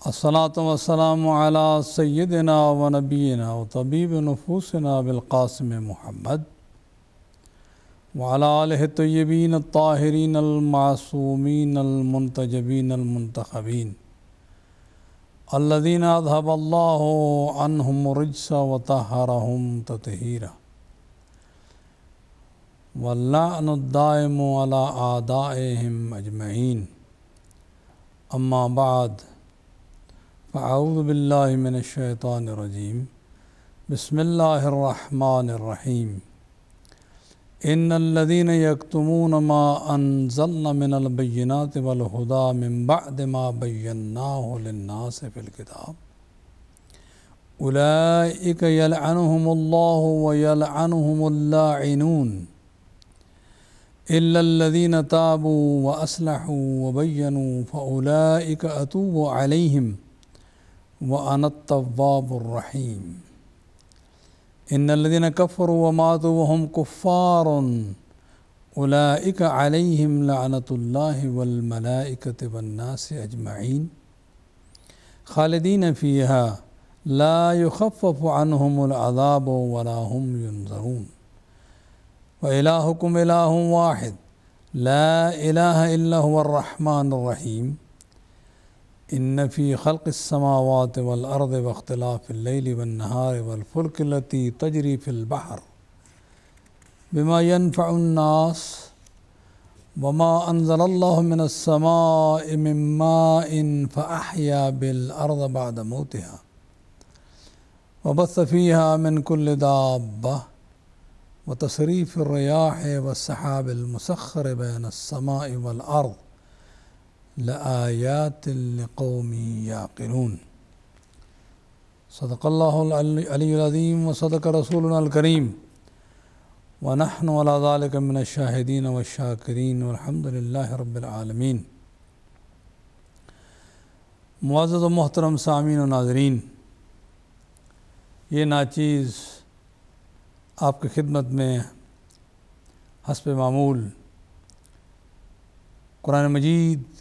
الصلاة والسلام على سيدنا ونبينا وطبيب نفوسنا بالقاسم محمد وعلى آله الطيبين الطاهرين المعصومين المنتجبين المنتخبين الذين أذهب الله عنهم الرجس وطهرهم تطهيرا واللعن الدائم على أعدائهم أجمعين أما بعد فأعوذ بالله من الشيطان الرجيم بسم الله الرحمن الرحيم إن الذين يكتمون ما أنزلنا من البينات والهدى من بعد ما بيناه للناس في الكتاب أولئك يلعنهم الله ويلعنهم اللاعنون إلا الذين تابوا وأصلحوا وبينوا فأولئك أتوب عليهم وأنا التواب الرحيم إن الذين كفروا وماتوا وهم كفار أولئك عليهم لعنة الله والملائكة والناس أجمعين خالدين فيها لا يخفف عنهم العذاب ولا هم ينظرون وإلهكم إله واحد لا إله إلا هو الرحمن الرحيم إن في خلق السماوات والأرض واختلاف الليل والنهار والفلك التي تجري في البحر بما ينفع الناس وما أنزل الله من السماء من ماء فأحيا بالأرض بعد موتها وبث فيها من كل دابة وتصريف الرياح والسحاب المسخر بين السماء والأرض لآيات لقوم يعقلون صدق الله العلي العظيم وصدق رسولنا الكريم ونحن على ذلك من الشاهدين والشاكرين والحمد لله رب العالمين۔ معزز و محترم سامعین و ناظرین، یہ ناچیز آپ کی خدمت میں حسب معمول قرآن مجید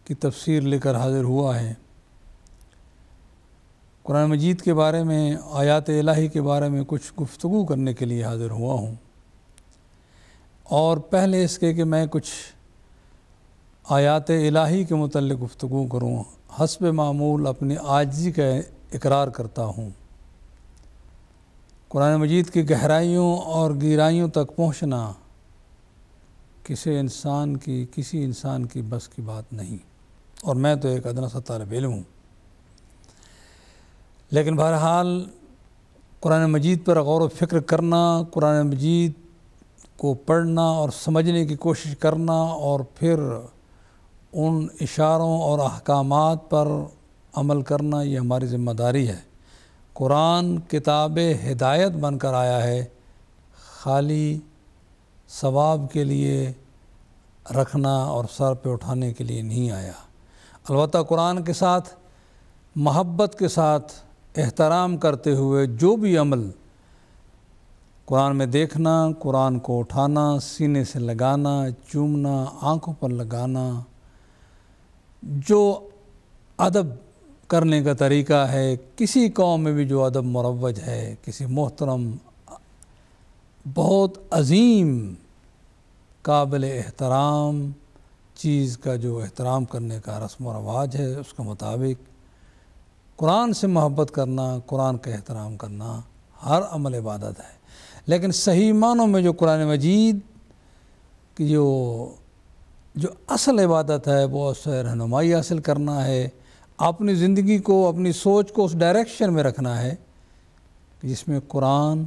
کی تفسیر لے کر حاضر ہوا ہے۔ قرآن مجید کے بارے میں، آیات الہی کے بارے میں کچھ گفتگو کرنے کے لیے حاضر ہوا ہوں، اور پہلے اس کے کہ میں کچھ آیات الہی کے متعلق گفتگو کروں، حسب معمول اپنی عاجزی کا اقرار کرتا ہوں۔ قرآن مجید کی گہرائیوں اور گہرائیوں تک پہنچنا کسی انسان کی بس کی بات نہیں، اور میں تو ایک ادنا سا طالب علم ہوں۔ لیکن بہرحال قرآن مجید پر غور و فکر کرنا، قرآن مجید کو پڑھنا اور سمجھنے کی کوشش کرنا، اور پھر ان اشاروں اور احکامات پر عمل کرنا، یہ ہماری ذمہ داری ہے۔ قرآن کتاب ہدایت بن کر آیا ہے، خالی ثواب کے لیے رکھنا اور سر پہ اٹھانے کے لیے نہیں آیا۔ البتہ قرآن کے ساتھ محبت کے ساتھ احترام کرتے ہوئے جو بھی عمل قرآن میں دیکھنا، قرآن کو اٹھانا، سینے سے لگانا، چومنا، آنکھوں پر لگانا، جو ادب کرنے کا طریقہ ہے، کسی قوم میں بھی جو ادب مروج ہے، کسی محترم بہت عظیم قابل احترام چیز کا جو احترام کرنے کا رسم و رواج ہے، اس کے مطابق قرآن سے محبت کرنا، قرآن کا احترام کرنا ہر عمل عبادت ہے۔ لیکن صحیح معنوں میں جو قرآن مجید کی جو اصل عبادت ہے، وہ اس سے رہنمائی حاصل کرنا ہے، اپنی زندگی کو، اپنی سوچ کو اس ڈائریکشن میں رکھنا ہے جس میں قرآن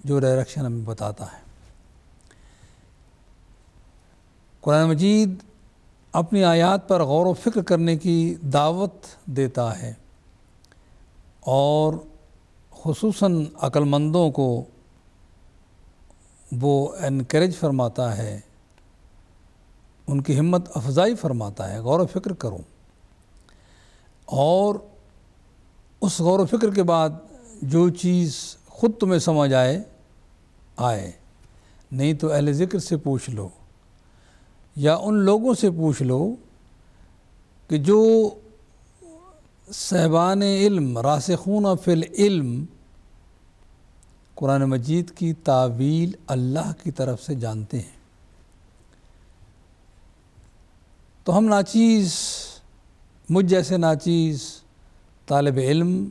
جو ڈائریکشن ہمیں بتاتا ہے۔ قرآن مجید اپنی آیات پر غور و فکر کرنے کی دعوت دیتا ہے، اور خصوصاً عقل مندوں کو وہ انکریج فرماتا ہے، ان کی ہمت افزائی فرماتا ہے، غور و فکر کرو، اور اس غور و فکر کے بعد جو چیز خود تمہیں سمجھ آئے، نہیں تو اہل ذکر سے پوچھ لو، یا ان لوگوں سے پوچھ لو کہ جو صاحبان علم راسخون فی العلم قرآن مجید کی تعویل اللہ کی طرف سے جانتے ہیں، تو ہم ناچیز، مجھ جیسے ناچیز طالب علم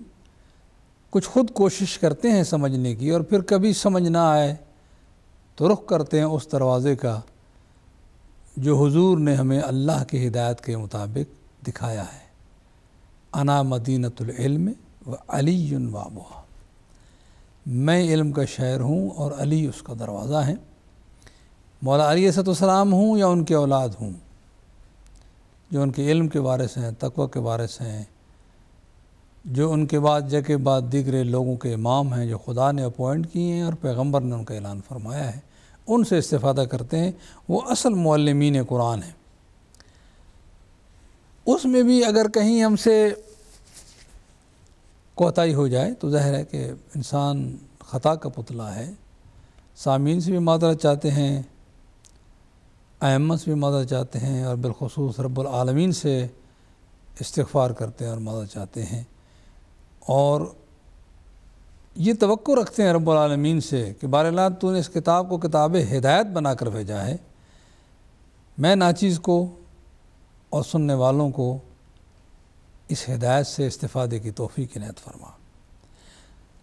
کچھ خود کوشش کرتے ہیں سمجھنے کی، اور پھر کبھی سمجھ نہ آئے تو رخ کرتے ہیں اس دروازے کا جو حضور نے ہمیں اللہ کی ہدایت کے مطابق دکھایا ہے۔ انا مدینۃ العلم و علی بابها، میں علم کا شہر ہوں اور علی اس کا دروازہ ہے۔ مولا علیہ السلام ہوں یا ان کے اولاد ہوں، جو ان کے علم کے وارث ہیں، تقوی کے وارث ہیں، جو ان کے بعد کے بعد دیگر لوگوں کے امام ہیں جو خدا نے اپوائنٹ کیے ہیں اور پیغمبر نے ان کا اعلان فرمایا ہے، ان سے استفادہ کرتے ہیں، وہ اصل معلمین قرآن ہیں۔ اس میں بھی اگر کہیں ہم سے کوتاہی ہو جائے تو ظاہر ہے کہ انسان خطا کا پتلا ہے، سامعین سے بھی معذرت چاہتے ہیں، ائمہ سے بھی معذرت چاہتے ہیں، اور بالخصوص رب العالمین سے استغفار کرتے ہیں اور معذرت چاہتے ہیں، اور یہ توقع رکھتے ہیں رب العالمین سے کہ بار اللہ تو نے اس کتاب کو کتاب ہدایت بنا کر بھیجا ہے، میں ناچیز کو اور سننے والوں کو اس ہدایت سے استفادے کی توفیق عنایت فرما۔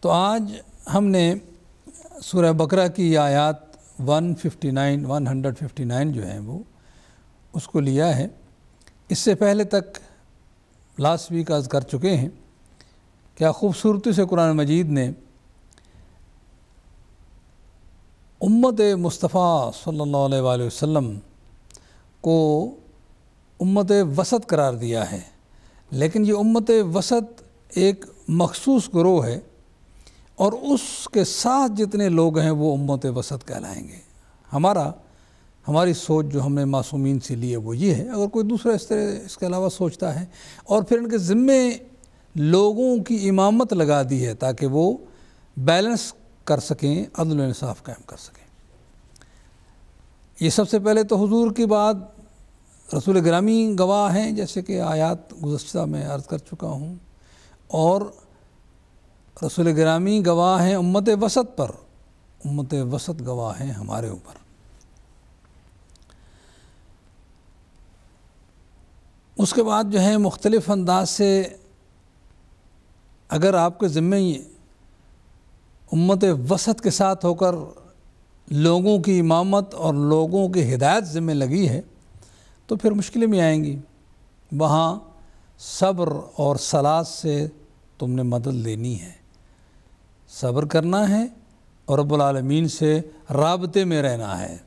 تو آج ہم نے سورہ بقرہ کی آیات 159 جو ہیں وہ اس کو لیا ہے۔ اس سے پہلے تک لاسٹ ویک عرض کر چکے ہیں، کیا خوبصورتی سے قرآن مجید نے امت مصطفیٰ صلی اللہ علیہ وآلہ وسلم کو امت وسط قرار دیا ہے، لیکن یہ امت وسط ایک مخصوص گروہ ہے، اور اس کے ساتھ جتنے لوگ ہیں وہ امت وسط کہلائیں گے۔ ہماری سوچ جو ہم نے معصومین سے لی ہے وہ یہ ہے، اگر کوئی دوسرا اس کے علاوہ سوچتا ہے، اور پھر ان کے ذمے لوگوں کی امامت لگا دی ہے تاکہ وہ بیلنس کر سکیں، عدل و انصاف قائم کر سکیں۔ یہ سب سے پہلے تو حضور کی بات رسول گرامی گواہ ہیں، جیسے کہ آیات گزشتہ میں عرض کر چکا ہوں، اور رسول گرامی گواہ ہیں امت وسط پر، امت وسط گواہ ہیں ہمارے اوپر۔ اس کے بعد جو ہے مختلف انداز سے اگر آپ کے ذمہ امت وسط کے ساتھ ہو کر لوگوں کی امامت اور لوگوں کی ہدایت ذمہ لگی ہے تو پھر مشکلیں بھی آئیں گی، وہاں صبر اور صلات سے تم نے مدد لینی ہے، صبر کرنا ہے اور رب العالمین سے رابطے میں رہنا ہے۔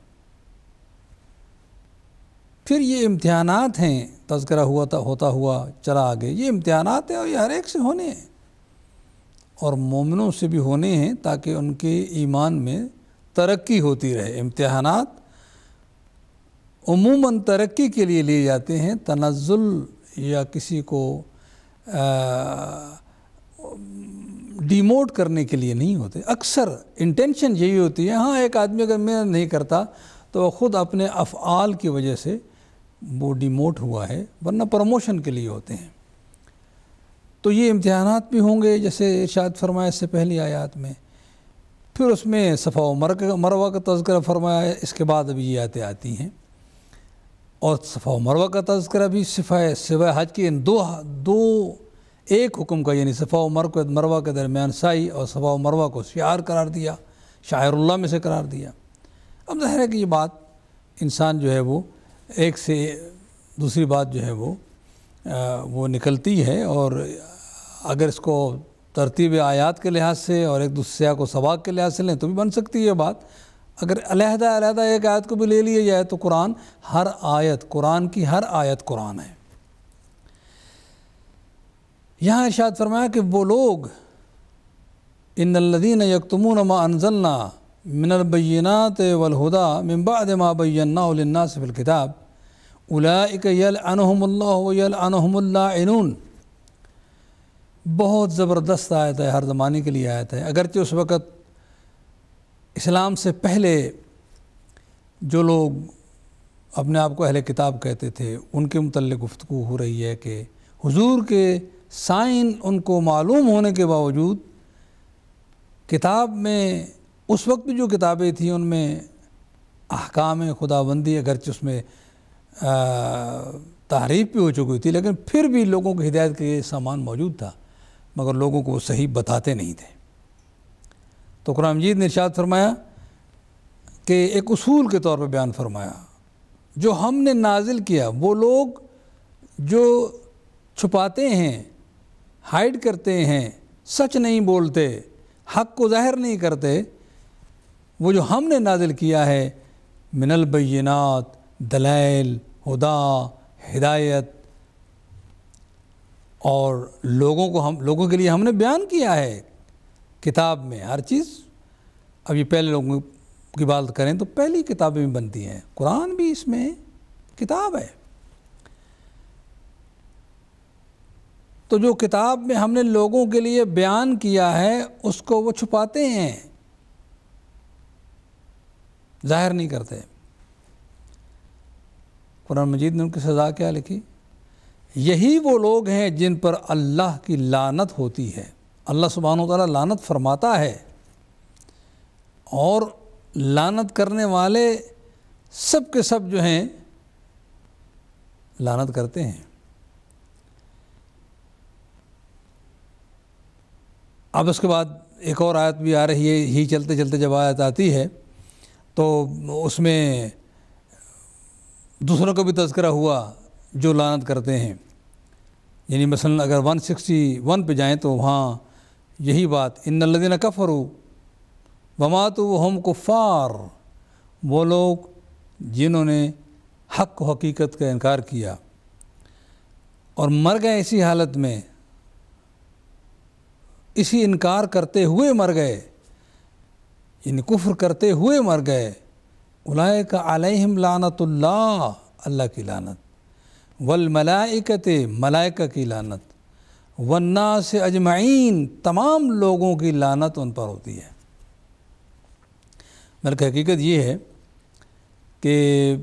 پھر یہ امتحانات ہیں، تذکرہ ہوتا ہوا چلا آگے، یہ امتحانات ہیں اور یہ ہر ایک سے ہونے ہیں، اور مومنوں سے بھی ہونے ہیں تاکہ ان کے ایمان میں ترقی ہوتی رہے۔ امتحانات عموماً ترقی کے لیے لیے جاتے ہیں، تنزل یا کسی کو ڈیموٹ کرنے کے لیے نہیں ہوتے۔ اکثر انٹینشن یہی ہوتی ہے، ہاں ایک آدمی اگر محنت نہیں کرتا تو وہ خود اپنے افعال کی وجہ سے وہ ڈیموٹ ہوا ہے، ورنہ پروموشن کے لیے ہوتے ہیں۔ تو یہ امتحانات بھی ہوں گے جیسے ارشاد فرمایا اس سے پہلی آیات میں، پھر اس میں صفا و مروہ کا تذکرہ فرمایا ہے، اس کے بعد ابھی یہ آیتیں آتی ہیں، اور صفا و مروہ کا تذکرہ بھی سوائے حج کے ان دو ایک حکم کا، یعنی صفا و مروہ کے درمیان سعی، اور صفا و مروہ کو شعار قرار دیا، شاعر اللہ میں سے قرار دیا۔ اب ظاہر ہے کہ یہ بات انسان جو ہے وہ ایک سے دوسری بات جو ہے وہ نکلتی ہے، اور اگر اس کو ترتیب آیات کے لحاظ سے اور ایک دوسرے کو سباق کے لحاظ سے لیں تو بھی بن سکتی ہے بات۔ اگر علیحدہ ایک آیت کو بھی لے لیا جائے تو قرآن کی ہر آیت قرآن ہے۔ یہاں ارشاد فرمایا کہ وہ لوگ ان الذین یکتمون ما انزلنا من البینات والہدی من بعد ما بیناہ للناس فی الکتاب اولئک یلعنہم اللہ ویلعنہم اللاعنون۔ بہت زبردست آیت ہے، ہر زمانے کے لیے آیت ہے، اگرچہ اس وقت اسلام سے پہلے جو لوگ اپنے آپ کو اہل کتاب کہتے تھے، ان کے متعلق گفتگو ہو رہی ہے کہ حضور کے سائن ان کو معلوم ہونے کے باوجود کتاب میں اس وقت بھی جو کتابیں تھیں ان میں احکام خداوندی اگرچہ اس میں تحریف بھی ہو چکی تھی، لیکن پھر بھی لوگوں کی ہدایت کے لیے سامان موجود تھا، مگر لوگوں کو وہ صحیح بتاتے نہیں تھے۔ تو قرآن مجید نے ارشاد فرمایا کہ ایک اصول کے طور پہ بیان فرمایا، جو ہم نے نازل کیا، وہ لوگ جو چھپاتے ہیں، ہائیڈ کرتے ہیں، سچ نہیں بولتے، حق کو ظاہر نہیں کرتے، وہ جو ہم نے نازل کیا ہے من البینات، دلائل، ہدا، ہدایت، اور لوگوں کے لیے ہم نے بیان کیا ہے کتاب میں ہر چیز۔ اب یہ پہلے لوگوں کی بات کریں تو پہلی کتابیں بھی بنتی ہیں، قرآن بھی اس میں کتاب ہے۔ تو جو کتاب میں ہم نے لوگوں کے لیے بیان کیا ہے اس کو وہ چھپاتے ہیں، ظاہر نہیں کرتے۔ قرآن مجید نے ان کی سزا کیا لکھی؟ یہی وہ لوگ ہیں جن پر اللہ کی لعنت ہوتی ہے۔ اللہ سبحانہ و تعالیٰ لعنت فرماتا ہے، اور لعنت کرنے والے سب کے سب جو ہیں لعنت کرتے ہیں۔ اب اس کے بعد ایک اور آیت بھی آ رہی ہے، ہی چلتے چلتے جب آیت آتی ہے تو اس میں دوسروں کا بھی تذکرہ ہوا جو لعنت کرتے ہیں، یعنی مثلا اگر 161 پہ جائیں تو وہاں یہی بات، ان الذین کفروا وماتوا وہم کفار، وہ لوگ جنہوں نے حق و حقیقت کا انکار کیا اور مر گئے اسی حالت میں، اسی انکار کرتے ہوئے مر گئے، یعنی کفر کرتے ہوئے مر گئے، اولئک علیہم لعنت اللہ، اللہ کی لعنت، والملائکۃ، ملائکہ کی لعنت، والناس اجمعین، تمام لوگوں کی لعنت ان پر ہوتی ہے۔ بلکہ حقیقت یہ ہے کہ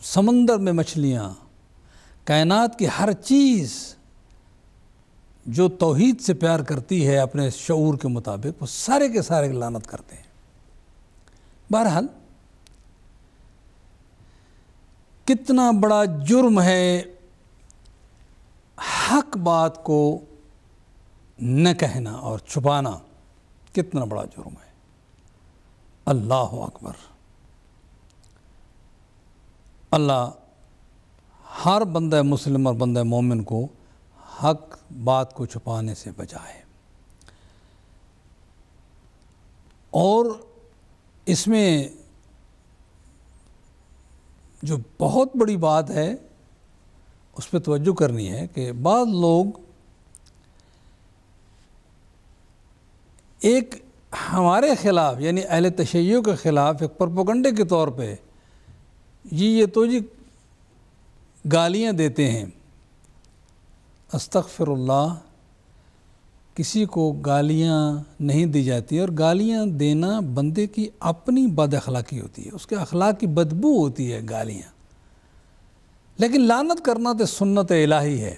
سمندر میں مچھلیاں، کائنات کی ہر چیز جو توحید سے پیار کرتی ہے اپنے شعور کے مطابق، وہ سارے کے سارے لعنت کرتے ہیں۔ بہرحال کتنا بڑا جرم ہے حق بات کو نہ کہنا اور چھپانا، کتنا بڑا جرم ہے۔ اللہ اکبر۔ اللہ ہر بندہ مسلم اور بندہ مومن کو حق بات کو چھپانے سے بچائے۔ اور اس میں جو بہت بڑی بات ہے اس پہ توجہ کرنی ہے کہ بعض لوگ ایک ہمارے خلاف، یعنی اہل تشیع کے خلاف ایک پروپیگنڈے کے طور پہ یہ تو گالیاں دیتے ہیں۔ استغفر اللہ، کسی کو گالیاں نہیں دی جاتی، اور گالیاں دینا بندے کی اپنی بد اخلاقی ہوتی ہے، اس کے اخلاق کی بدبو ہوتی ہے گالیاں، لیکن لعنت کرنا تو سنت الہی ہے۔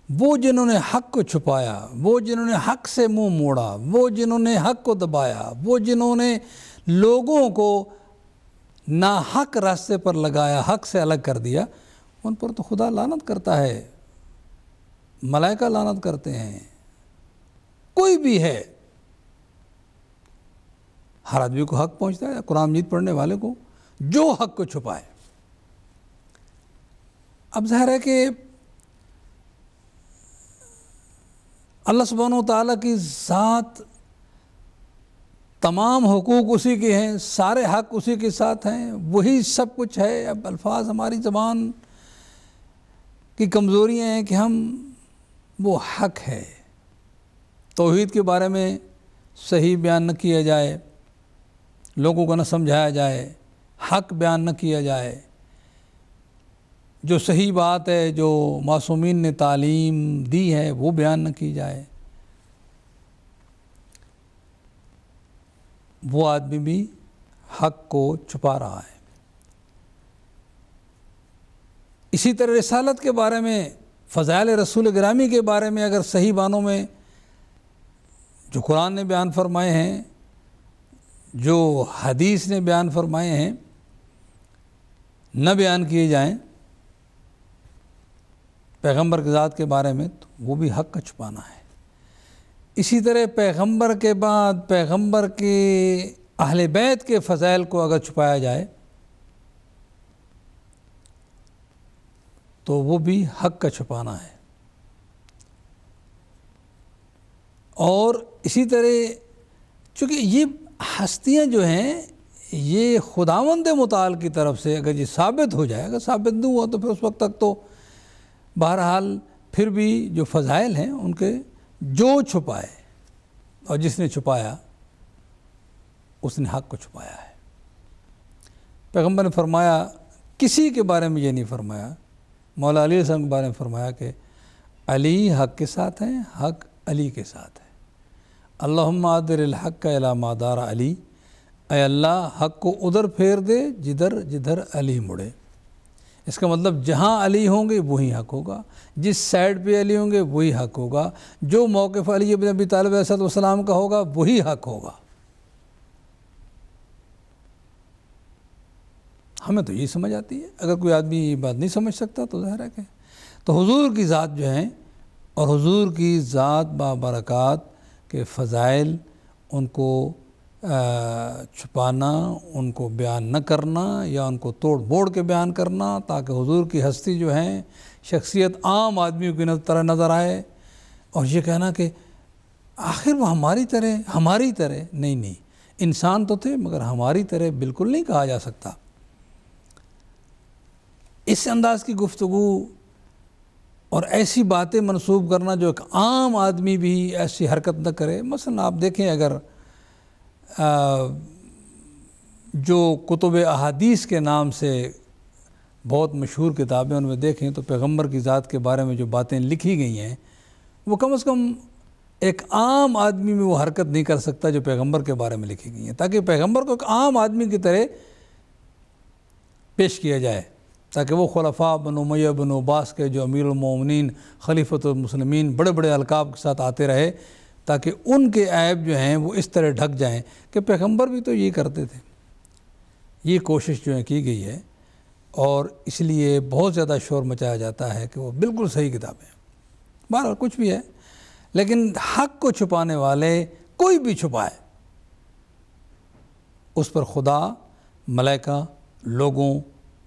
وہ جنہوں نے حق کو چھپایا، وہ جنہوں نے حق سے منہ موڑا، وہ جنہوں نے حق کو دبایا، وہ جنہوں نے لوگوں کو ناحق راستے پر لگایا، حق سے الگ کر دیا، ان پر تو خدا لعنت کرتا ہے، ملائکہ لعنت کرتے ہیں، کوئی بھی ہے۔ ہر آدمی کو حق پہنچتا ہے، قرآن مجید پڑھنے والے کو، جو حق کو چھپائے۔ اب ظاہر ہے کہ اللہ سبحانہ و تعالیٰ کی ذات، تمام حقوق اسی کے ہیں، سارے حق اسی کے ساتھ ہیں، وہی سب کچھ ہے۔ اب الفاظ، ہماری زبان کی کمزوریاں ہیں کہ ہم وہ حق ہے، توحید کے بارے میں صحیح بیان نہ کیا جائے، لوگوں کو نہ سمجھایا جائے، حق بیان نہ کیا جائے، جو صحیح بات ہے، جو معصومین نے تعلیم دی ہے وہ بیان نہ کی جائے۔ وہ آدمی بھی حق کو چھپا رہا ہے۔ اسی طرح رسالت کے بارے میں، فضائل رسول گرامی کے بارے میں اگر صحیح معنوں میں جو قرآن نے بیان فرمائے ہیں، جو حدیث نے بیان فرمائے ہیں، نہ بیان کیے جائیں پیغمبر کی ذات کے بارے میں، تو وہ بھی حق کا چھپانا ہے۔ اسی طرح پیغمبر کے بعد پیغمبر کے اہل بیت کے فضائل کو اگر چھپایا جائے تو وہ بھی حق کا چھپانا ہے۔ اور اسی طرح چونکہ یہ ہستیاں جو ہیں یہ خداوند متعال کی طرف سے اگر یہ ثابت ہو جائے، اگر ثابت نہیں ہوا تو پھر اس وقت تک تو بہرحال پھر بھی جو فضائل ہیں ان کے جو چھپائے اور جس نے چھپایا اس نے حق کو چھپایا ہے۔ پیغمبر نے فرمایا، کسی کے بارے میں یہ نہیں فرمایا، مولا علی السلام کے بارے میں فرمایا کہ علی حق کے ساتھ ہیں، حق علی کے ساتھ ہے۔ اللہم ادر الحق الی ما دار علی، اے اللہ حق کو ادھر پھیر دے جدھر جدھر علی مڑے۔ اس کا مطلب جہاں علی ہوں گے وہی حق ہوگا، جس سائڈ پہ علی ہوں گے وہی حق ہوگا، جو موقف علی ابن ابی طالب علیہ السلام کا ہوگا وہی حق ہوگا۔ ہمیں تو یہی سمجھ آتی ہے، اگر کوئی آدمی یہ بات نہیں سمجھ سکتا تو ظاہر ہے کہ تو حضور کی ذات جو ہیں اور حضور کی ذات بابرکات کے فضائل، ان کو چھپانا، ان کو بیان نہ کرنا یا ان کو توڑ موڑ کے بیان کرنا تاکہ حضور کی ہستی جو ہیں، شخصیت عام آدمیوں کی طرح نظر آئے، اور یہ کہنا کہ آخر وہ ہماری طرح نہیں، انسان تو تھے مگر ہماری طرح بالکل نہیں کہا جا سکتا۔ اس انداز کی گفتگو اور ایسی باتیں منسوب کرنا جو ایک عام آدمی بھی ایسی حرکت نہ کرے۔ مثلا آپ دیکھیں، اگر جو کتب احادیث کے نام سے بہت مشہور کتابیں، ان میں دیکھیں تو پیغمبر کی ذات کے بارے میں جو باتیں لکھی گئی ہیں وہ کم از کم ایک عام آدمی میں وہ حرکت نہیں کر سکتا جو پیغمبر کے بارے میں لکھی گئی ہیں، تاکہ پیغمبر کو ایک عام آدمی کی طرح پیش کیا جائے، تاکہ وہ خلفاء بنو امیہ بنو عباس کے جو امیر المومنین، خلیفۃ المسلمین، بڑے بڑے القاب کے ساتھ آتے رہے، تاکہ ان کے عیب جو ہیں وہ اس طرح ڈھک جائیں کہ پیغمبر بھی تو یہ کرتے تھے۔ یہ کوشش جو ہے کی گئی ہے، اور اس لیے بہت زیادہ شور مچایا جاتا ہے کہ وہ بالکل صحیح کتابیں ہیں۔ بہرحال کچھ بھی ہے، لیکن حق کو چھپانے والے کوئی بھی چھپائے اس پر خدا، ملائکہ، لوگوں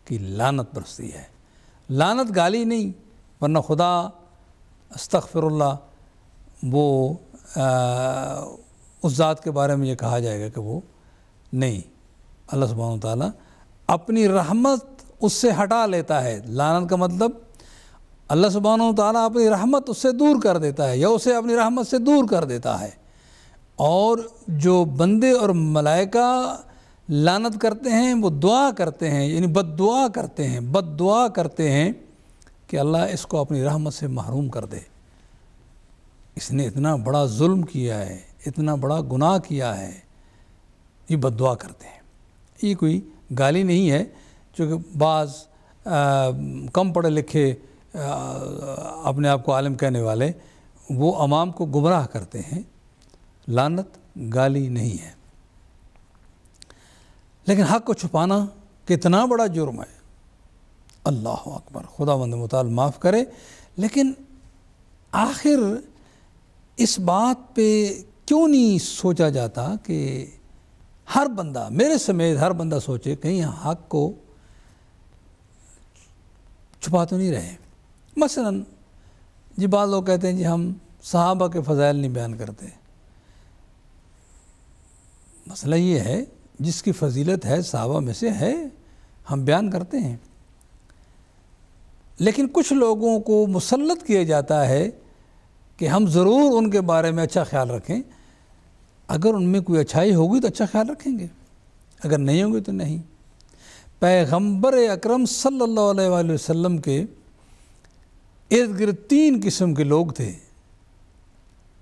کی لعنت برستی ہے۔ لعنت گالی نہیں، ورنہ خدا استغفر اللہ وہ اس ذات کے بارے میں یہ کہا جائے گا کہ وہ نہیں، اللہ سبحانہ وتعالیٰ اپنی رحمت اس سے ہٹا لیتا ہے۔ لعنت کا مطلب اللہ سبحانہ وتعالیٰ اپنی رحمت اس سے دور کر دیتا ہے یا اسے اپنی رحمت سے دور کر دیتا ہے، اور جو بندے اور ملائکہ لعنت کرتے ہیں وہ دعا کرتے ہیں، یعنی بد دعا کرتے ہیں کہ اللہ اس کو اپنی رحمت سے محروم کر دے، اس نے اتنا بڑا ظلم کیا ہے، اتنا بڑا گناہ کیا ہے، یہ بد دعا کرتے ہیں۔ یہ کوئی گالی نہیں ہے، چونکہ بعض کم پڑھے لکھے اپنے آپ کو عالم کہنے والے وہ عوام کو گمراہ کرتے ہیں۔ لعنت گالی نہیں ہے، لیکن حق کو چھپانا کتنا بڑا جرم ہے۔ اللہ اکبر، خداوند متعال معاف کرے۔ لیکن آخر اس بات پہ کیوں نہیں سوچا جاتا کہ ہر بندہ، میرے سمیت ہر بندہ سوچے کہیں حق کو چھپا تو نہیں رہے۔ مثلا جی بعض لوگ کہتے ہیں جی ہم صحابہ کے فضائل نہیں بیان کرتے۔ مسئلہ یہ ہے، جس کی فضیلت ہے صحابہ میں سے ہے، ہم بیان کرتے ہیں، لیکن کچھ لوگوں کو مسلط کیا جاتا ہے کہ ہم ضرور ان کے بارے میں اچھا خیال رکھیں، اگر ان میں کوئی اچھائی ہوگی تو اچھا خیال رکھیں گے، اگر نہیں ہوگی تو نہیں۔ پیغمبر اکرم صلی اللہ علیہ وآلہ وسلم کے ارد گرد 3 قسم کے لوگ تھے۔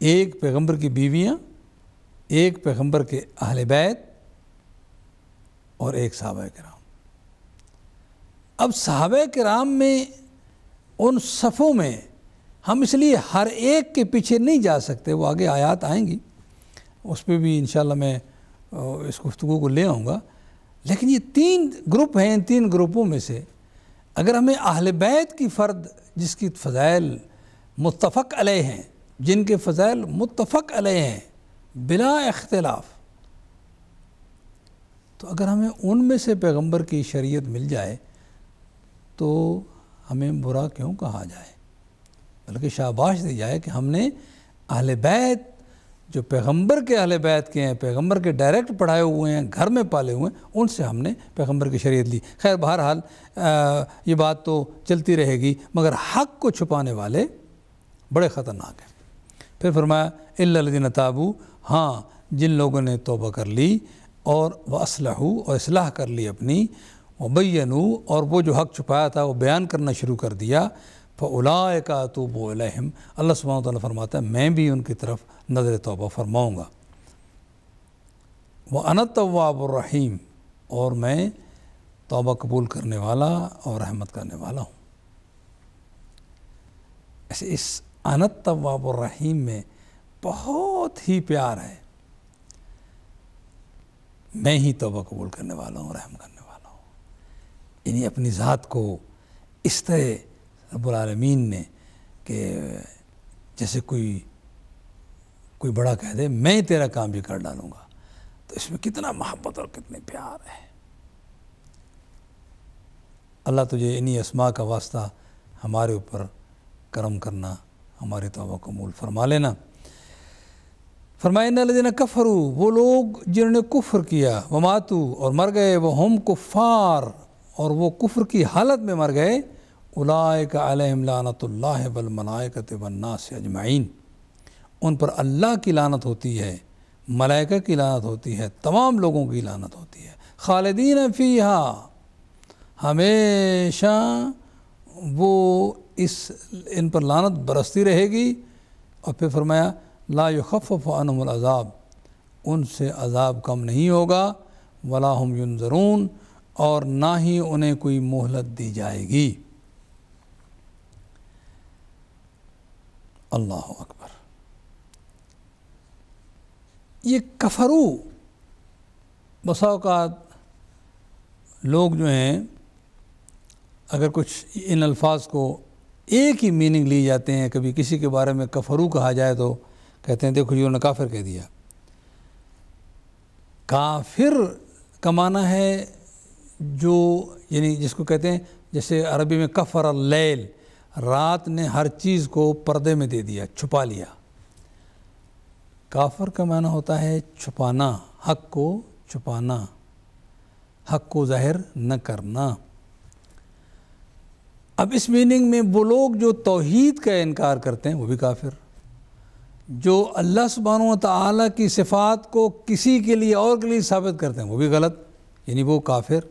ایک پیغمبر کی بیویاں، ایک پیغمبر کے اہل بیت اور ایک صحابہ کرام۔ اب صحابہ کرام میں ان صفوں میں ہم اس لیے ہر ایک کے پیچھے نہیں جا سکتے، وہ آگے آیات آئیں گی، اس پہ بھی انشاءاللہ میں اس گفتگو کو لے آؤں گا، لیکن یہ 3 گروپ ہیں، ان 3 گروپوں میں سے اگر ہمیں اہل بیت کی فرد جس کی فضائل متفق علیہ ہیں، جن کے فضائل متفق علیہ ہیں بلا اختلاف، تو اگر ہمیں ان میں سے پیغمبر کی شریعت مل جائے تو ہمیں برا کیوں کہا جائے، بلکہ شاباش دی جائے کہ ہم نے اہل بیت جو پیغمبر کے اہل بیت کے ہیں، پیغمبر کے ڈائریکٹ پڑھائے ہوئے ہیں، گھر میں پالے ہوئے ہیں، ان سے ہم نے پیغمبر کی شریعت لی۔ خیر بہرحال یہ بات تو چلتی رہے گی، مگر حق کو چھپانے والے بڑے خطرناک ہیں۔ پھر فرمایا الا الذین تابوا، ہاں جن لوگوں نے توبہ کر لی اور واصلحوا اور اصلاح کر لی اپنی، وبینوا اور وہ جو حق چھپایا تھا وہ بیان کرنا شروع کر دیا، فاولئک اتوب الیہم، اللہ سبحانہ وتعالیٰ فرماتا ہے میں بھی ان کی طرف نظر توبہ فرماؤں گا۔ وانا التواب الرحیم، اور میں توبہ قبول کرنے والا اور رحمت کرنے والا ہوں۔ ایسے اس انا التواب الرحیم میں بہت ہی پیار ہے، میں ہی توبہ قبول کرنے والا ہوں، رحم کرنے والا ہوں، یعنی اپنی ذات کو اس طرح رب العالمین نے کہ جیسے کوئی بڑا کہہ دے میں تیرا کام بھی کر ڈالوں گا، تو اس میں کتنا محبت اور کتنے پیار ہے۔ اللہ تجھے انہی اسماء کا واسطہ ہمارے اوپر کرم کرنا، ہماری توبہ قبول فرما لینا۔ فرمایا ان الذین کفروا، وہ لوگ جنہوں نے کفر کیا، وماتوا اور مر گئے، وہم کفار اور وہ کفر کی حالت میں مر گئے، اولئک علیہم لعنۃ اللہ والملائکۃ والناس اجمعین، ان پر اللہ کی لعنت ہوتی ہے، ملائکہ کی لعنت ہوتی ہے، تمام لوگوں کی لعنت ہوتی ہے، خالدین فیہا، ہمیشہ وہ ان پر لعنت برستی رہے گی۔ اور پھر فرمایا لا یخفف عنہم العذاب، ان سے عذاب کم نہیں ہوگا، ولا هم ینظرون، اور نہ ہی انہیں کوئی مہلت دی جائے گی۔ اللہ اکبر۔ یہ کفرو، بسا اوقات لوگ جو ہیں اگر کچھ ان الفاظ کو ایک ہی میننگ لی جاتے ہیں، کبھی کسی کے بارے میں کفرو کہا جائے تو کہتے ہیں دیکھو جی انہوں نے کافر کہہ دیا۔ کافر کا معنی ہے جو، یعنی جس کو کہتے ہیں جیسے عربی میں کفر اللیل، رات نے ہر چیز کو پردے میں دے دیا، چھپا لیا۔ کافر کا معنی ہوتا ہے چھپانا، حق کو چھپانا، حق کو ظاہر نہ کرنا۔ اب اس میننگ میں وہ لوگ جو توحید کا انکار کرتے ہیں وہ بھی کافر، جو اللہ سبحانہ و تعالیٰ کی صفات کو کسی کے لیے اور کے لیے ثابت کرتے ہیں وہ بھی غلط، یعنی وہ کافر،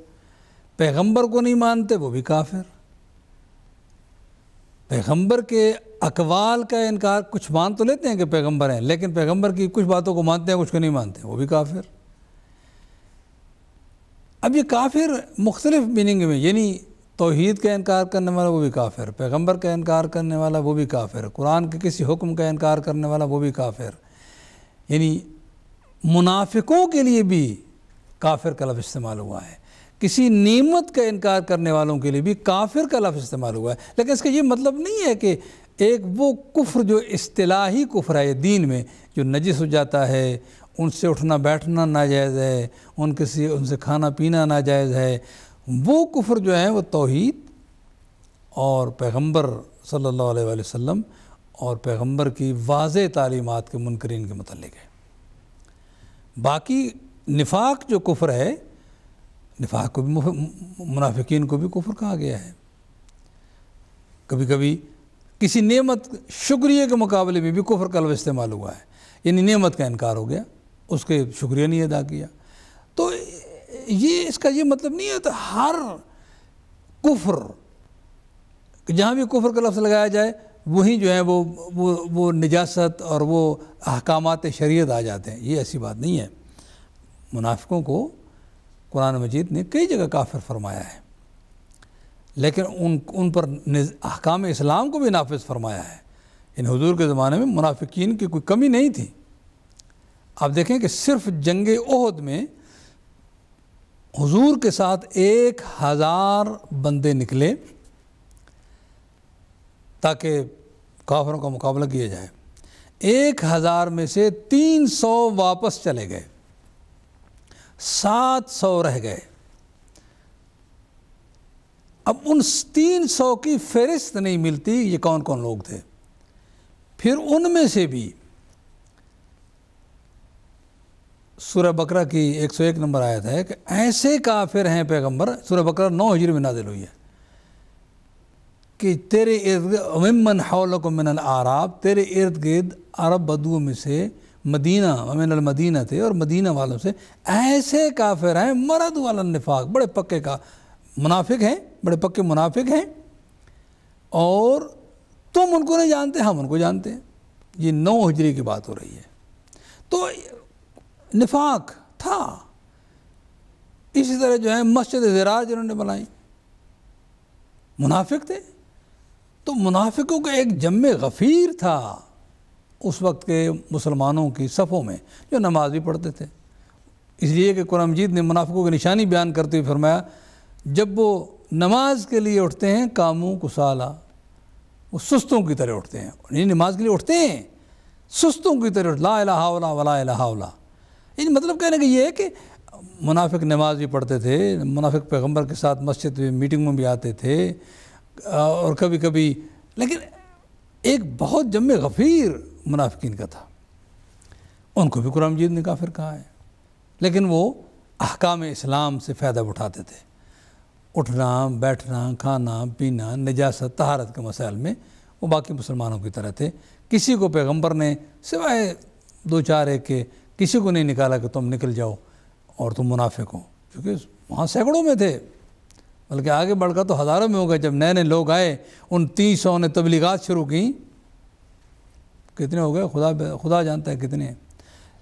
پیغمبر کو نہیں مانتے وہ بھی کافر، پیغمبر کے اقوال کا انکار، کچھ مان تو لیتے ہیں کہ پیغمبر ہیں لیکن پیغمبر کی کچھ باتوں کو مانتے ہیں کچھ کو نہیں مانتے وہ بھی کافر۔ اب یہ کافر مختلف میننگ میں، یعنی توحید کا انکار کرنے والا وہ بھی کافر، پیغمبر کا انکار کرنے والا وہ بھی کافر، قرآن کے کسی حکم کا انکار کرنے والا وہ بھی کافر، یعنی منافقوں کے لیے بھی کافر کا لفظ استعمال ہوا ہے، کسی نعمت کا انکار کرنے والوں کے لیے بھی کافر کا لفظ استعمال ہوا ہے۔ لیکن اس کا یہ مطلب نہیں ہے کہ ایک وہ کفر جو اصطلاحی کفر ہے دین میں، جو نجس ہو جاتا ہے، ان سے اٹھنا بیٹھنا ناجائز ہے، ان سے کھانا پینا ناجائز ہے، وہ کفر جو ہے وہ توحید اور پیغمبر صلی اللہ علیہ وآلہ وسلم اور پیغمبر کی واضح تعلیمات کے منکرین کے متعلق ہے۔ باقی نفاق جو کفر ہے، نفاق کو بھی منافقین کو بھی کفر کہا گیا ہے۔ کبھی کبھی کسی نعمت شکریہ کے مقابلے میں بھی کفر کا لفظ استعمال ہوا ہے، یعنی نعمت کا انکار ہو گیا، اس کے شکریہ نہیں ادا کیا۔ تو یہ اس کا یہ مطلب نہیں ہے تو ہر کفر جہاں بھی کفر کا لفظ لگایا جائے وہیں جو ہے وہ نجاست اور وہ احکامات شریعت آ جاتے ہیں. یہ ایسی بات نہیں ہے. منافقوں کو قرآن مجید نے کئی جگہ کافر فرمایا ہے، لیکن ان پر احکام اسلام کو بھی نافذ فرمایا ہے. ان حضور کے زمانے میں منافقین کی کوئی کمی نہیں تھی. آپ دیکھیں کہ صرف جنگ احد میں حضور کے ساتھ 1000 بندے نکلے تاکہ کافروں کا مقابلہ کیا جائے. 1000 میں سے 300 واپس چلے گئے، 700 رہ گئے. اب ان 300 کی فہرست نہیں ملتی یہ کون کون لوگ تھے. پھر ان میں سے بھی سورہ بقرہ کی 101 نمبر آیت ہے کہ ایسے کافر ہیں پیغمبر، سورہ بقرہ 9 ہجری میں نازل ہوئی ہے، کہ تیرے ارد ومن حولکم من الاعراب، تیرے ارد گرد عرب بدو میں سے مدینہ ومن المدینہ تھے، اور مدینہ والوں سے ایسے کافر ہیں مرد والا النفاق، بڑے پکے کا منافق ہیں، بڑے پکے منافق ہیں، اور تم ان کو نہیں جانتے، ہم ان کو جانتے ہیں. یہ 9 ہجری کی بات ہو رہی ہے. تو نفاق تھا. اسی طرح جو ہے مسجد ضرار جنہوں نے بنائی منافق تھے. تو منافقوں کا ایک جم غفیر تھا اس وقت کے مسلمانوں کی صفوں میں، جو نماز بھی پڑھتے تھے. اس لیے کہ قرآن مجید نے منافقوں کی نشانی بیان کرتے ہوئے فرمایا جب وہ نماز کے لیے اٹھتے ہیں قاموا کسالی، وہ سستوں کی طرح اٹھتے ہیں. نہیں نماز کے لیے اٹھتے ہیں سستوں کی طرح، لا الہ الا ولا الہ الا. یعنی مطلب کہنے کا یہ ہے کہ منافق نماز بھی پڑھتے تھے، منافق پیغمبر کے ساتھ مسجد میں میٹنگ میں بھی آتے تھے، اور کبھی کبھی، لیکن ایک بہت جم غفیر منافقین کا تھا. ان کو بھی قرآن مجید نے کافر کہا ہے، لیکن وہ احکام اسلام سے فائدہ اٹھاتے تھے. اٹھنا بیٹھنا کھانا پینا نجاست طہارت کے مسائل میں وہ باقی مسلمانوں کی طرح تھے. کسی کو پیغمبر نے سوائے 2-4 ایک کے کسی کو نہیں نکالا کہ تم نکل جاؤ اور تم منافق ہو، کیونکہ وہاں سینکڑوں میں تھے، بلکہ آگے بڑھ کر تو ہزاروں میں ہو گئے. جب نئے نئے لوگ آئے ان 300 نے تبلیغات شروع کی، کتنے ہو گئے خدا جانتا ہے کتنے.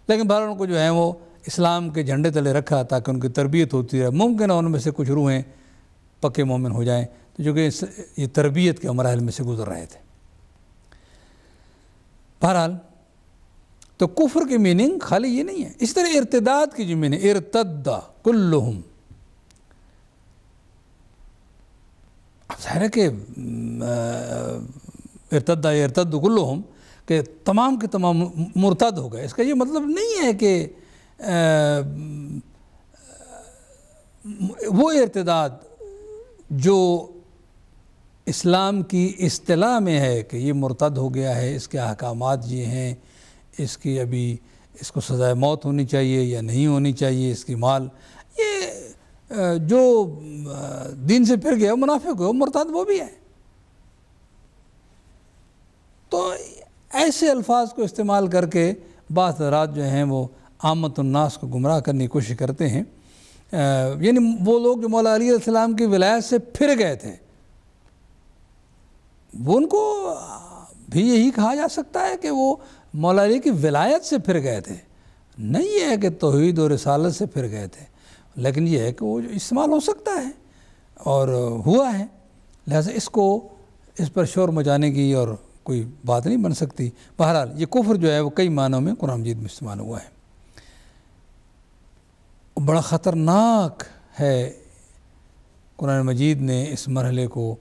لیکن بہرحال ان کو جو ہے وہ اسلام کے جھنڈے تلے رکھا تاکہ ان کی تربیت ہوتی رہے. ممکن ہے ان میں سے کچھ روحیں پکے مومن ہو جائیں، تو جو کہ یہ تربیت کے مراحل میں سے گزر رہے تھے. بہرحال تو کفر کی میننگ خالی یہ نہیں ہے. اس طرح ارتداد کی جو میننگ ارتد کلہم، اب ظاہر ہے کہ ارتد کلہم کہ تمام کے تمام مرتد ہو گئے. اس کا یہ مطلب نہیں ہے کہ وہ ارتداد جو اسلام کی اصطلاح میں ہے کہ یہ مرتد ہو گیا ہے، اس کے احکامات یہ ہیں، اس کی ابھی اس کو سزائے موت ہونی چاہیے یا نہیں ہونی چاہیے، اس کی مال، یہ جو دین سے پھر گیا منافق ہو مرتد وہ بھی ہے. تو ایسے الفاظ کو استعمال کر کے بعض حضرات جو ہیں وہ عامت الناس کو گمراہ کرنے کی کوشش کرتے ہیں. یعنی وہ لوگ جو مولا علی علیہ السلام کی ولایت سے پھر گئے تھے، وہ ان کو بھی یہی کہا جا سکتا ہے کہ وہ مولا علی کی ولایت سے پھر گئے تھے. نہیں یہ ہے کہ توحید و رسالت سے پھر گئے تھے، لیکن یہ ہے کہ وہ استعمال ہو سکتا ہے اور ہوا ہے. لہذا اس پر شور مچانے کی اور کوئی بات نہیں بن سکتی. بہرحال یہ کفر جو ہے وہ کئی معنوں میں قرآن مجید میں استعمال ہوا ہے. بڑا خطرناک ہے. قرآن مجید نے اس مرحلے کو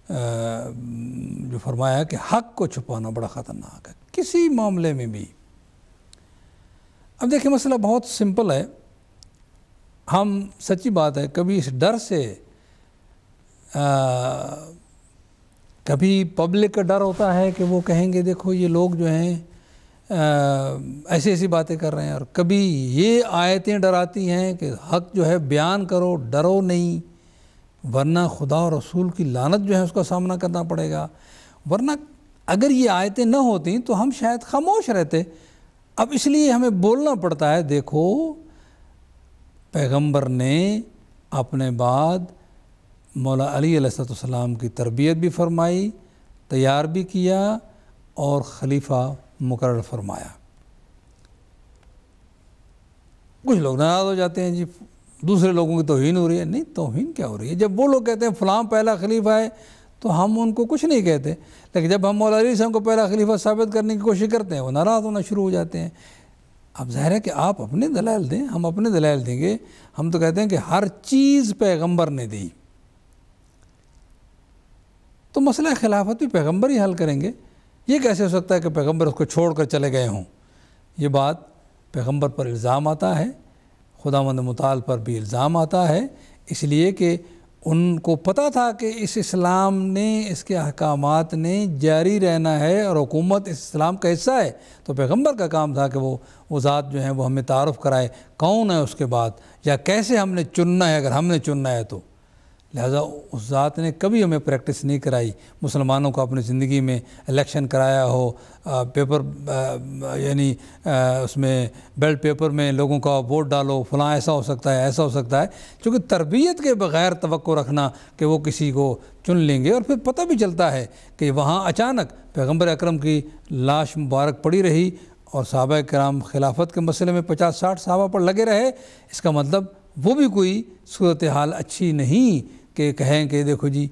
جو فرمایا کہ حق کو چھپانا بڑا خطرناک ہے کسی معاملے میں بھی. اب دیکھیں مسئلہ بہت سمپل ہے. ہم سچی بات ہے کبھی اس ڈر سے، کبھی پبلک کا ڈر ہوتا ہے کہ وہ کہیں گے دیکھو یہ لوگ جو ہیں ایسی باتیں کر رہے ہیں، اور کبھی یہ آیتیں ڈراتی ہیں کہ حق جو ہے بیان کرو، ڈرو نہیں، ورنہ خدا اور رسول کی لعنت جو ہے اس کا سامنا کرنا پڑے گا. ورنہ اگر یہ آیتیں نہ ہوتیں تو ہم شاید خاموش رہتے. اب اس لیے ہمیں بولنا پڑتا ہے. دیکھو پیغمبر نے اپنے بعد مولا علی علیہ السلام کی تربیت بھی فرمائی، تیار بھی کیا اور خلیفہ مقرر فرمایا۔ کچھ لوگ ناراض ہو جاتے ہیں، جی دوسرے لوگوں کی توہین ہو رہی ہے۔ نہیں، توہین کیا ہو رہی ہے؟ جب وہ لوگ کہتے ہیں فلاں پہلا خلیفہ ہے تو ہم ان کو کچھ نہیں کہتے، لیکن جب ہم مولا علی صاحب کو پہلا خلیفہ ثابت کرنے کی کوشش کرتے ہیں وہ ناراض ہونا شروع ہو جاتے ہیں۔ اب ظاہر ہے کہ آپ اپنے دلائل دیں، ہم اپنے دلائل دیں گے۔ ہم تو کہتے ہیں کہ ہر چیز پیغمبر نے دی، تو مسئلہ خلافت بھی پیغمبر ہی حل کریں گے۔ یہ کیسے ہو سکتا ہے کہ پیغمبر اس کو چھوڑ کر چلے گئے ہوں؟ یہ بات پیغمبر پر الزام آتا ہے، خداوند متعال پر بھی الزام آتا ہے، اس لیے کہ ان کو پتہ تھا کہ اس اسلام نے، اس کے احکامات نے جاری رہنا ہے اور حکومت اس اسلام کا حصہ ہے، تو پیغمبر کا کام تھا کہ وہ ذات جو ہے وہ ہمیں تعارف کرائے کون ہے اس کے بعد، یا کیسے ہم نے چننا ہے اگر ہم نے چننا ہے تو۔ لہذا اس ذات نے کبھی ہمیں پریکٹس نہیں کرائی مسلمانوں کو اپنی زندگی میں الیکشن کرایا ہو، پیپر یعنی اس میں بیلٹ پیپر میں لوگوں کا ووٹ ڈالو، فلاں ایسا ہو سکتا ہے ایسا ہو سکتا ہے، چونکہ تربیت کے بغیر توقع رکھنا کہ وہ کسی کو چن لیں گے، اور پھر پتہ بھی چلتا ہے کہ وہاں اچانک پیغمبر اکرم کی لاش مبارک پڑی رہی اور صحابہ کرام خلافت کے مسئلے میں 50-60 صحابہ پر لگے رہے، اس کا مطلب وہ بھی کوئی صورتحال اچھی نہیں کہ کہیں کہ دیکھو جی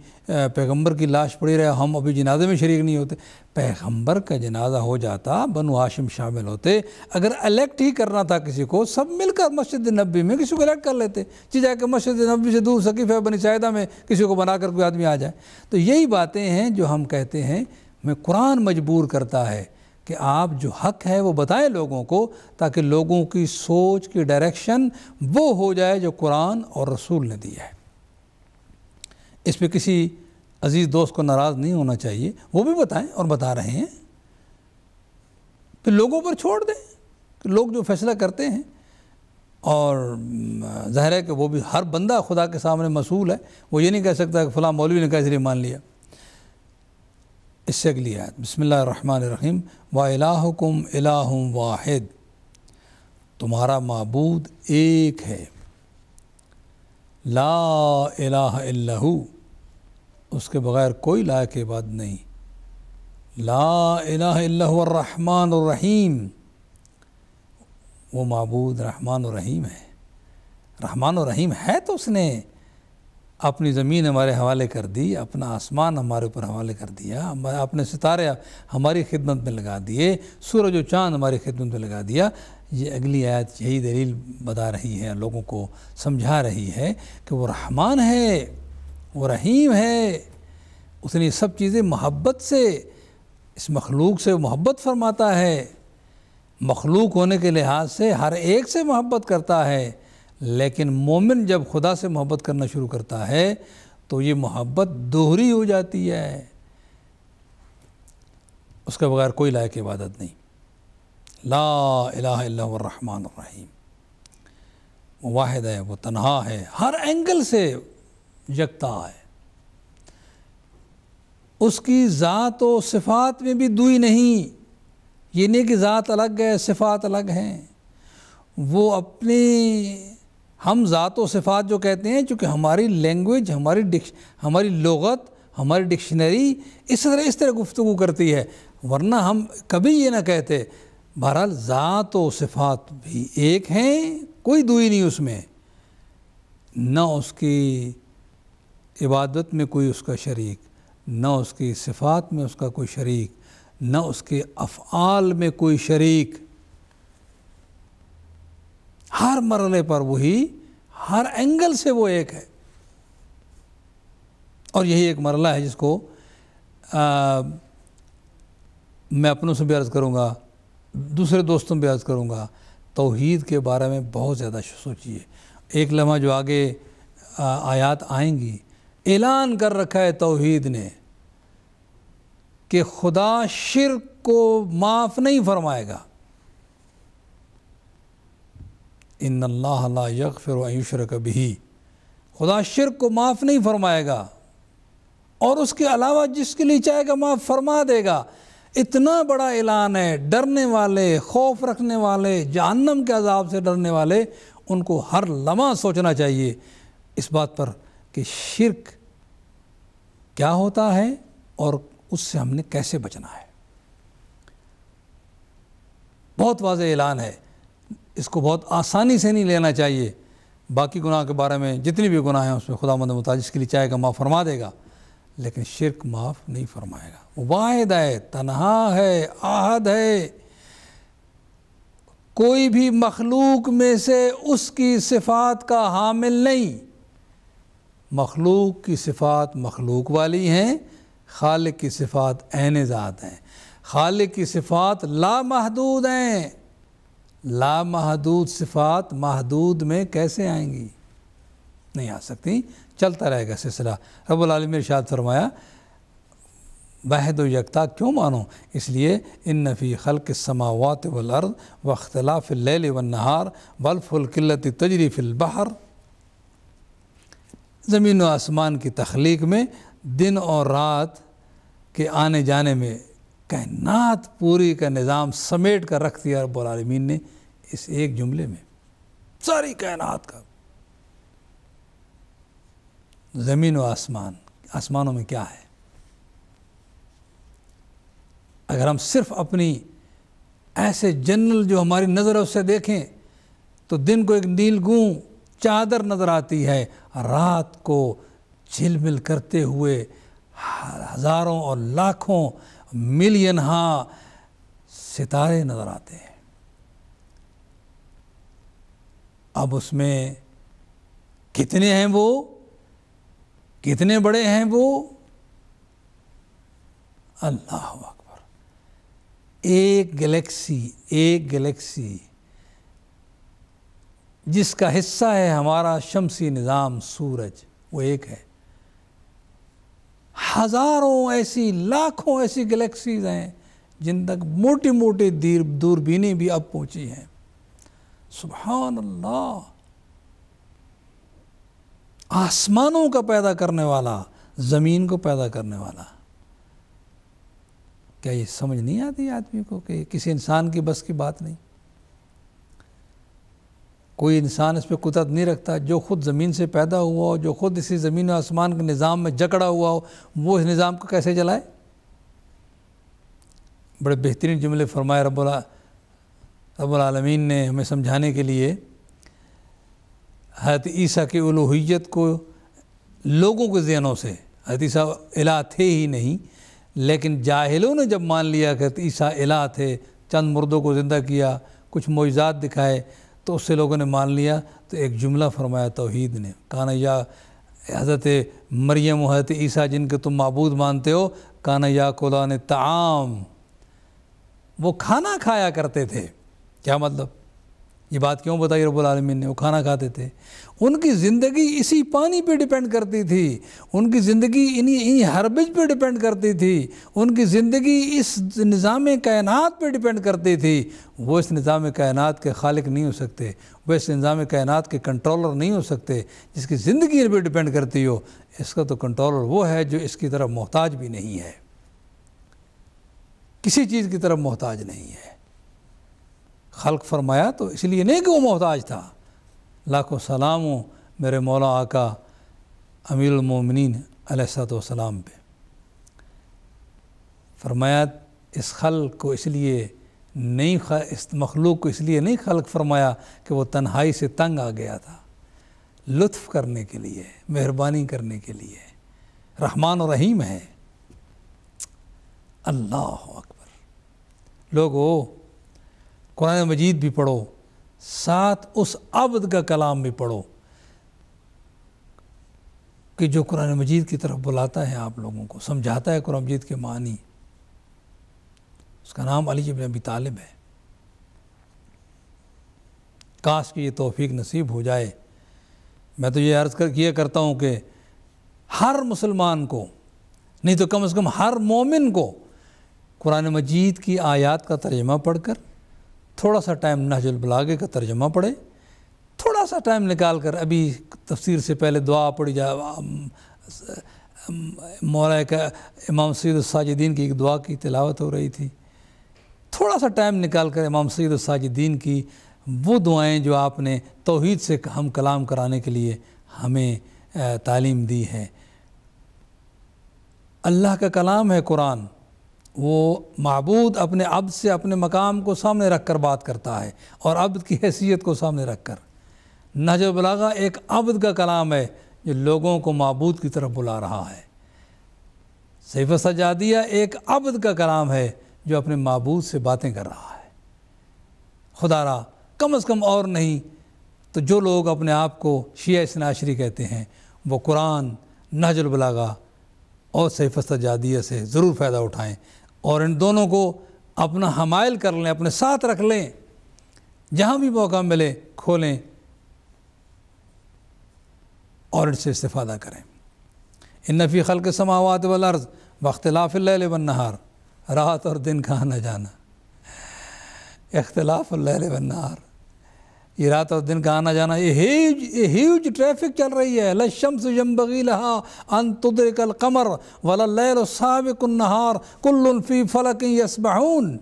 پیغمبر کی لاش پڑی رہے ہم ابھی جنازے میں شریک نہیں ہوتے۔ پیغمبر کا جنازہ ہو جاتا، بنو ہاشم شامل ہوتے، اگر الیکٹ ہی کرنا تھا کسی کو سب مل کر مسجد نبوی میں کسی کو الیکٹ کر لیتے، جی جا کے مسجد نبوی سے دور سقیفہ بنی ساعدہ میں کسی کو بنا کر کوئی آدمی آ جائے۔ تو یہی باتیں ہیں جو ہم کہتے ہیں، ہمیں قرآن مجبور کرتا ہے کہ آپ جو حق ہے وہ بتائیں لوگوں کو، تاکہ لوگوں کی سوچ کی ڈائریکشن وہ ہو جائے جو قرآن اور رسول نے دیا ہے۔ اس پہ کسی عزیز دوست کو ناراض نہیں ہونا چاہیے، وہ بھی بتائیں اور بتا رہے ہیں، پھر لوگوں پر چھوڑ دیں کہ لوگ جو فیصلہ کرتے ہیں، اور ظاہر ہے کہ وہ بھی ہر بندہ خدا کے سامنے مسئول ہے، وہ یہ نہیں کہہ سکتا کہ فلاں مولوی نے کیسے مان لیا۔ اس سے اگلی آیت بسم اللہ الرحمن الرحیم وَإِلَٰهُكُمْ إِلَٰهٌ وَاحِدٌ، تمہارا معبود ایک ہے، لا الہ الا ہو، اس کے بغیر کوئی لائق عبادت نہیں، لا الہ الا هو الرحمن الرحیم، وہ معبود رحمان و رحیم ہے۔ رحمان و رحیم ہے تو اس نے اپنی زمین ہمارے حوالے کر دی، اپنا آسمان ہمارے اوپر حوالے کر دیا، اپنے ستارے ہماری خدمت میں لگا دیے، سورج و چاند ہماری خدمت میں لگا دیا۔ یہ اگلی آیت یہی دلیل بتا رہی ہے، لوگوں کو سمجھا رہی ہے کہ وہ رحمان ہے، وہ رحیم ہے، اس نے یہ سب چیزیں محبت سے، اس مخلوق سے محبت فرماتا ہے، مخلوق ہونے کے لحاظ سے ہر ایک سے محبت کرتا ہے، لیکن مومن جب خدا سے محبت کرنا شروع کرتا ہے تو یہ محبت دوہری ہو جاتی ہے، اس کے بغیر کوئی لائق عبادت نہیں۔ لا الہ الا هو الرحمن الرحیم، وہ واحد ہے، وہ تنہا ہے، ہر اینگل سے یکتا ہے، اس کی ذات و صفات میں بھی دوئی نہیں، یہ نہیں کہ ذات الگ ہے صفات الگ ہیں، وہ اپنی، ہم ذات و صفات جو کہتے ہیں چونکہ ہماری لینگویج، ہماری لغت، ہماری ڈکشنری اس طرح گفتگو کرتی ہے، ورنہ ہم کبھی یہ نہ کہتے۔ بہرحال ذات و صفات بھی ایک ہیں، کوئی دوئی نہیں اس میں، نہ اس کی عبادت میں کوئی اس کا شریک، نہ اس کی صفات میں اس کا کوئی شریک، نہ اس کے افعال میں کوئی شریک، ہر مرحلے پر وہی، ہر اینگل سے وہ ایک ہے۔ اور یہی ایک مرحلہ ہے جس کو میں اپنوں سے بھی عرض کروں گا، دوسرے دوستوں بھی عرض کروں گا، توحید کے بارے میں بہت زیادہ سوچیے۔ ایک لمحہ جو آگے آیات آئیں گی، اعلان کر رکھا ہے توحید نے کہ خدا شرک کو معاف نہیں فرمائے گا، ان اللہ لا یغفر ان یشرک بہ، خدا شرک کو معاف نہیں فرمائے گا، اور اس کے علاوہ جس کے لیے چاہے گا معاف فرما دے گا۔ اتنا بڑا اعلان ہے، ڈرنے والے، خوف رکھنے والے، جہنم کے عذاب سے ڈرنے والے، ان کو ہر لمحہ سوچنا چاہیے اس بات پر کہ شرک کیا ہوتا ہے اور اس سے ہم نے کیسے بچنا ہے۔ بہت واضح اعلان ہے، اس کو بہت آسانی سے نہیں لینا چاہیے۔ باقی گناہ کے بارے میں جتنی بھی گناہ ہیں اس میں خداوند متعال جس کے لیے چاہے گا معاف فرما دے گا، لیکن شرک معاف نہیں فرمائے گا۔ وہ واحد ہے، تنہا ہے، احد ہے، کوئی بھی مخلوق میں سے اس کی صفات کا حامل نہیں۔ مخلوق کی صفات مخلوق والی ہیں، خالق کی صفات عین ذات ہیں۔ خالق کی صفات لامحدود ہیں، لامحدود صفات محدود میں کیسے آئیں گی؟ نہیں آ سکتی، چلتا رہے گا سلسلہ۔ رب العالمین نے ارشاد فرمایا واحد و یکتا کیوں مانو؟ اس لیے ان فی خلق السماوات والارض واختلاف اللیل والنہار والفلک التی تجری فی البحر، زمین و آسمان کی تخلیق میں، دن اور رات کے آنے جانے میں، کائنات پوری کا نظام سمیٹ کر رکھ دیا رب العالمین نے اس ایک جملے میں، ساری کائنات کا۔ زمین و آسمان، آسمانوں میں کیا ہے؟ اگر ہم صرف اپنی ایسے جنرل جو ہماری نظر ہے اس سے دیکھیں تو دن کو ایک نیلگوں چادر نظر آتی ہے، رات کو جھلمل کرتے ہوئے ہزاروں اور لاکھوں ملین ہاں ستارے نظر آتے ہیں۔ اب اس میں کتنے ہیں وہ، کتنے بڑے ہیں وہ؟ اللہ اکبر! ایک گلیکسی جس کا حصہ ہے ہمارا شمسی نظام سورج، وہ ایک ہے۔ ہزاروں ایسی، لاکھوں ایسی گلیکسیز ہیں جن تک موٹی موٹی دوربینیں بھی اب پہنچی ہیں۔ سبحان اللہ! آسمانوں کا پیدا کرنے والا، زمین کو پیدا کرنے والا، کیا یہ سمجھ نہیں آتی آدمی کو کہ کسی انسان کی بس کی بات نہیں؟ کوئی انسان اس پہ قدرت نہیں رکھتا، جو خود زمین سے پیدا ہوا ہو، جو خود اسی زمین و آسمان کے نظام میں جکڑا ہوا ہو، وہ اس نظام کو کیسے چلائے؟ بڑے بہترین جملے فرمائے رب العالمین نے ہمیں سمجھانے کے لیے۔ حضرت عیسیٰ کی الوہیت کو لوگوں کے ذہنوں سے، حضرت عیسیٰ الہ تھے ہی نہیں، لیکن جاہلوں نے جب مان لیا کہ حضرت عیسیٰ الہ تھے، چند مردوں کو زندہ کیا، کچھ معجزات دکھائے، تو اس سے لوگوں نے مان لیا۔ تو ایک جملہ فرمایا توحید نے، کانا یا حضرت مریم و حضرت عیسیٰ جن کے تم معبود مانتے ہو، کانا یا کلان طعام، وہ کھانا کھایا کرتے تھے۔ کیا مطلب؟ یہ بات کیوں بتائی رب العالمین نے؟ وہ کھانا کھاتے تھے، ان کی زندگی اسی پانی پہ ڈیپینڈ کرتی تھی، ان کی زندگی انہی ہربج پہ ڈیپینڈ کرتی تھی، ان کی زندگی اس نظام کائنات پہ ڈیپینڈ کرتی تھی۔ وہ اس نظام کائنات کے خالق نہیں ہو سکتے، وہ اس نظام کائنات کے کنٹرولر نہیں ہو سکتے۔ جس کی زندگی پہ ڈیپینڈ کرتی ہو، اس کا تو کنٹرولر وہ ہے جو اس کی طرف محتاج بھی نہیں ہے، کسی چیز کی طرف محتاج نہیں ہے۔ خلق فرمایا تو اس لیے نہیں کہ وہ محتاج تھا۔ لاکھوں سلام ہوں میرے مولا آقا امیر المومنین علیہ الصلوۃ والسلام پہ۔ فرمایا اس خلق کو اس لیے نہیں، اس مخلوق کو اس لیے نہیں خلق فرمایا کہ وہ تنہائی سے تنگ آ گیا تھا، لطف کرنے کے لیے، مہربانی کرنے کے لیے، رحمان و رحیم ہے۔ اللہ اکبر! لوگو قرآن مجید بھی پڑھو، ساتھ اس عبد کا کلام بھی پڑھو کہ جو قرآن مجید کی طرف بلاتا ہے، آپ لوگوں کو سمجھاتا ہے قرآن مجید کے معنی۔ اس کا نام علی بن ابی طالب ہے۔ کاش کہ یہ توفیق نصیب ہو جائے۔ میں تو یہ عرض کیا کرتا ہوں کہ ہر مسلمان کو، نہیں تو کم از کم ہر مومن کو قرآن مجید کی آیات کا ترجمہ پڑھ کر، تھوڑا سا ٹائم نہج البلاغہ کا ترجمہ پڑھے، تھوڑا سا ٹائم نکال کر، ابھی تفسیر سے پہلے دعا پڑھی مولا کا امام سید الساجدین کی ایک دعا کی تلاوت ہو رہی تھی، تھوڑا سا ٹائم نکال کر امام سید الساجدین کی وہ دعائیں جو آپ نے توحید سے ہم کلام کرانے کے لیے ہمیں تعلیم دی ہے۔ اللہ کا کلام ہے قرآن، وہ معبود اپنے عبد سے اپنے مقام کو سامنے رکھ کر بات کرتا ہے اور عبد کی حیثیت کو سامنے رکھ کر۔ نہج البلاغہ ایک عبد کا کلام ہے جو لوگوں کو معبود کی طرف بلا رہا ہے۔ صحیفہ سجادیہ ایک عبد کا کلام ہے جو اپنے معبود سے باتیں کر رہا ہے۔ خدا را کم از کم اور نہیں تو جو لوگ اپنے آپ کو شیعہ اثنا عشری کہتے ہیں وہ قرآن، نہج البلاغہ اور صحیفہ سجادیہ سے ضرور فائدہ اٹھائیں اور ان دونوں کو اپنا حمائل کر لیں، اپنے ساتھ رکھ لیں، جہاں بھی موقع ملے کھولیں اور ان سے استفادہ کریں۔ ان فی خلق السماوات والارض واختلاف اللیل والنہار، رات اور دن کا آنا جانا، اختلاف اللیل والنہار، یہ رات اور دن کا آنا جانا، یہ ہیوج ٹریفک چل رہی ہے۔ لا الشمس ينبغي لها ان تدرك القمر ولا الليل سابق النهار كل في فلك يسبحون،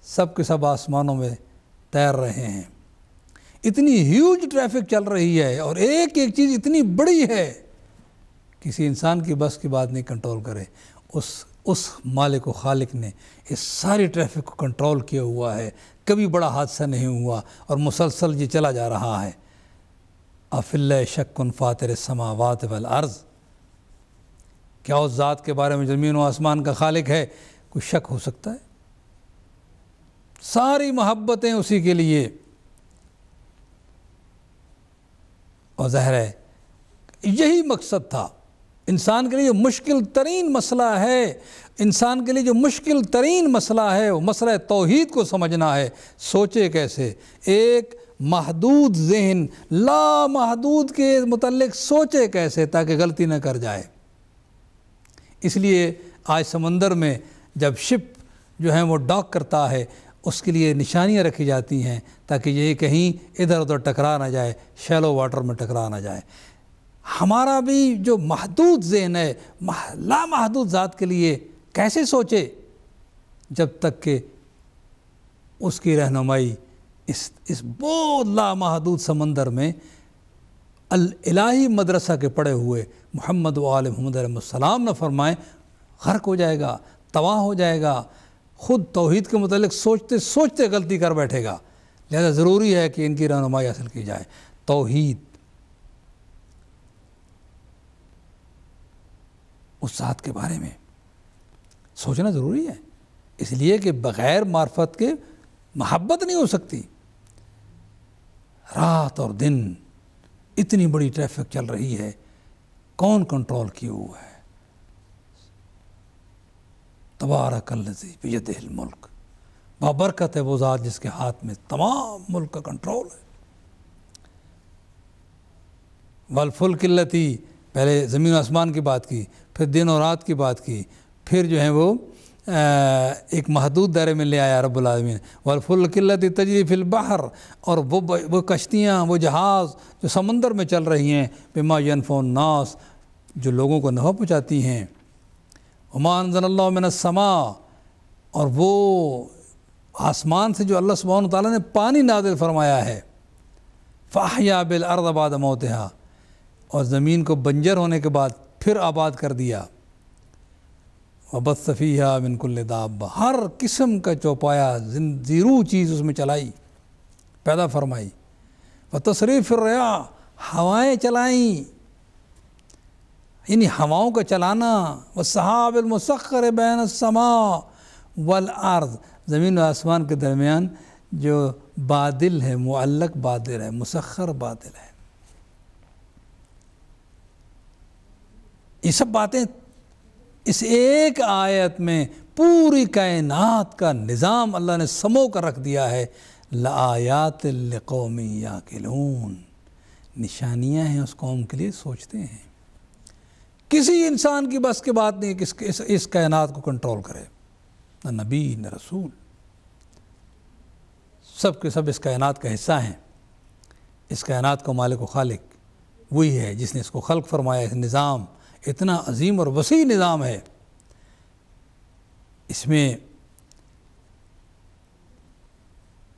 سب کے سب آسمانوں میں تیر رہے ہیں۔ اتنی ہیوج ٹریفک چل رہی ہے اور ایک ایک چیز اتنی بڑی ہے، کسی انسان کی بس کی بات نہیں کنٹرول کرے۔ اس مالک و خالق نے اس ساری ٹریفک کو کنٹرول کیا ہوا ہے، کبھی بڑا حادثہ نہیں ہوا اور مسلسل یہ چلا جا رہا ہے۔ افی اللہ شک فاطر السماوات والارض، کیا اس ذات کے بارے میں زمین و آسمان کا خالق ہے کوئی شک ہو سکتا ہے؟ ساری محبتیں اسی کے لیے، اور ظاہر ہے یہی مقصد تھا۔ انسان کے لیے جو مشکل ترین مسئلہ ہے، انسان کے لیے جو مشکل ترین مسئلہ ہے وہ مسئلہ توحید کو سمجھنا ہے۔ سوچے کیسے؟ ایک محدود ذہن لا محدود کے متعلق سوچے کیسے تاکہ غلطی نہ کر جائے۔ اس لیے آج سمندر میں جب شپ جو ہے وہ ڈاک کرتا ہے، اس کے لیے نشانیاں رکھی جاتی ہیں تاکہ یہ کہیں ادھر ادھر ٹکرا نہ جائے، شیلو واٹر میں ٹکرا نہ جائے۔ ہمارا بھی جو محدود ذہن ہے لامحدود ذات کے لیے کیسے سوچے جب تک کہ اس کی رہنمائی اس بہت لامحدود سمندر میں الہی مدرسہ کے پڑھے ہوئے محمد و آل محمد علیہ السلام نہ فرمائیں، غرق ہو جائے گا، تباہ ہو جائے گا، خود توحید کے متعلق سوچتے سوچتے غلطی کر بیٹھے گا۔ لہذا ضروری ہے کہ ان کی رہنمائی حاصل کی جائے۔ توحید اس ذات کے بارے میں سوچنا ضروری ہے، اس لیے کہ بغیر معرفت کے محبت نہیں ہو سکتی۔ رات اور دن اتنی بڑی ٹریفک چل رہی ہے، کون کنٹرول کیے ہوا ہے؟ تبارک الذی بیدہ الملک، بابرکت ہے وہ ذات جس کے ہاتھ میں تمام ملک کا کنٹرول ہے۔ والفلک التی، پہلے زمین و آسمان کی بات کی، پھر دن اور رات کی بات کی، پھر جو ہے وہ ایک محدود دائرے میں لے آیا رب العالمین۔ والفلک التی تجری فی البحر، اور وہ کشتیاں، وہ جہاز جو سمندر میں چل رہی ہیں، بما ینفع الناس، جو لوگوں کو نفع پہنچاتی ہیں۔ وما انزل اللہ من السماء، اور وہ آسمان سے جو اللہ سبحانہ وتعالیٰ نے پانی نازل فرمایا ہے۔ فاحیا بالارض بعد موتہا، اور زمین کو بنجر ہونے کے بعد پھر آباد کر دیا۔ وبث فیہا من کل دابہ، ہر قسم کا چوپایا زیرو چیز اس میں چلائی، پیدا فرمائی۔ وتصریف الریاح، ہوائیں چلائیں، یعنی ہواؤں کا چلانا۔ والسحاب المسخر بین السماء والارض، زمین و آسمان کے درمیان جو بادل ہے، معلق بادل ہے، مسخر بادل ہے۔ یہ سب باتیں اس ایک آیت میں پوری کائنات کا نظام اللہ نے سمو کر رکھ دیا ہے۔ لآیات لقوم یعقلون، نشانیاں ہیں اس قوم کے لیے سوچتے ہیں۔ کسی انسان کی بس کی بات نہیں کہ اس کائنات کو کنٹرول کرے، نہ نبی نہ رسول، سب کے سب اس کائنات کا حصہ ہیں۔ اس کائنات کا مالک و خالق وہی ہے جس نے اس کو خلق فرمایا۔ اس نظام اتنا عظیم اور وسیع نظام ہے، اس میں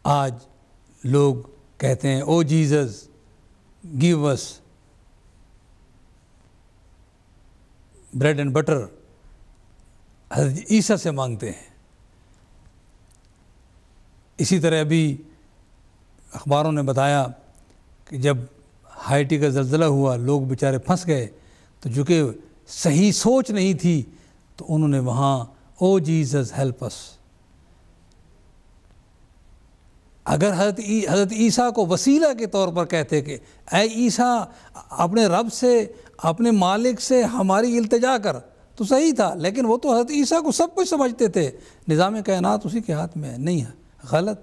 آج لوگ کہتے ہیں oh Jesus gave us bread and butter حضرت عیسیٰ سے مانگتے ہیں۔ اسی طرح ابھی اخباروں نے بتایا کہ جب ہائٹی کا زلزلہ ہوا، لوگ بیچارے پھنس گئے، تو چونکہ صحیح سوچ نہیں تھی تو انہوں نے وہاں او جیزس ہیلپ اس، اگر حضرت عیسیٰ کو وسیلہ کے طور پر کہتے کہ اے عیسیٰ اپنے رب سے، اپنے مالک سے ہماری التجا کر، تو صحیح تھا، لیکن وہ تو حضرت عیسیٰ کو سب کچھ سمجھتے تھے، نظام کائنات اسی کے ہاتھ میں ہے۔ نہیں ہے، غلط،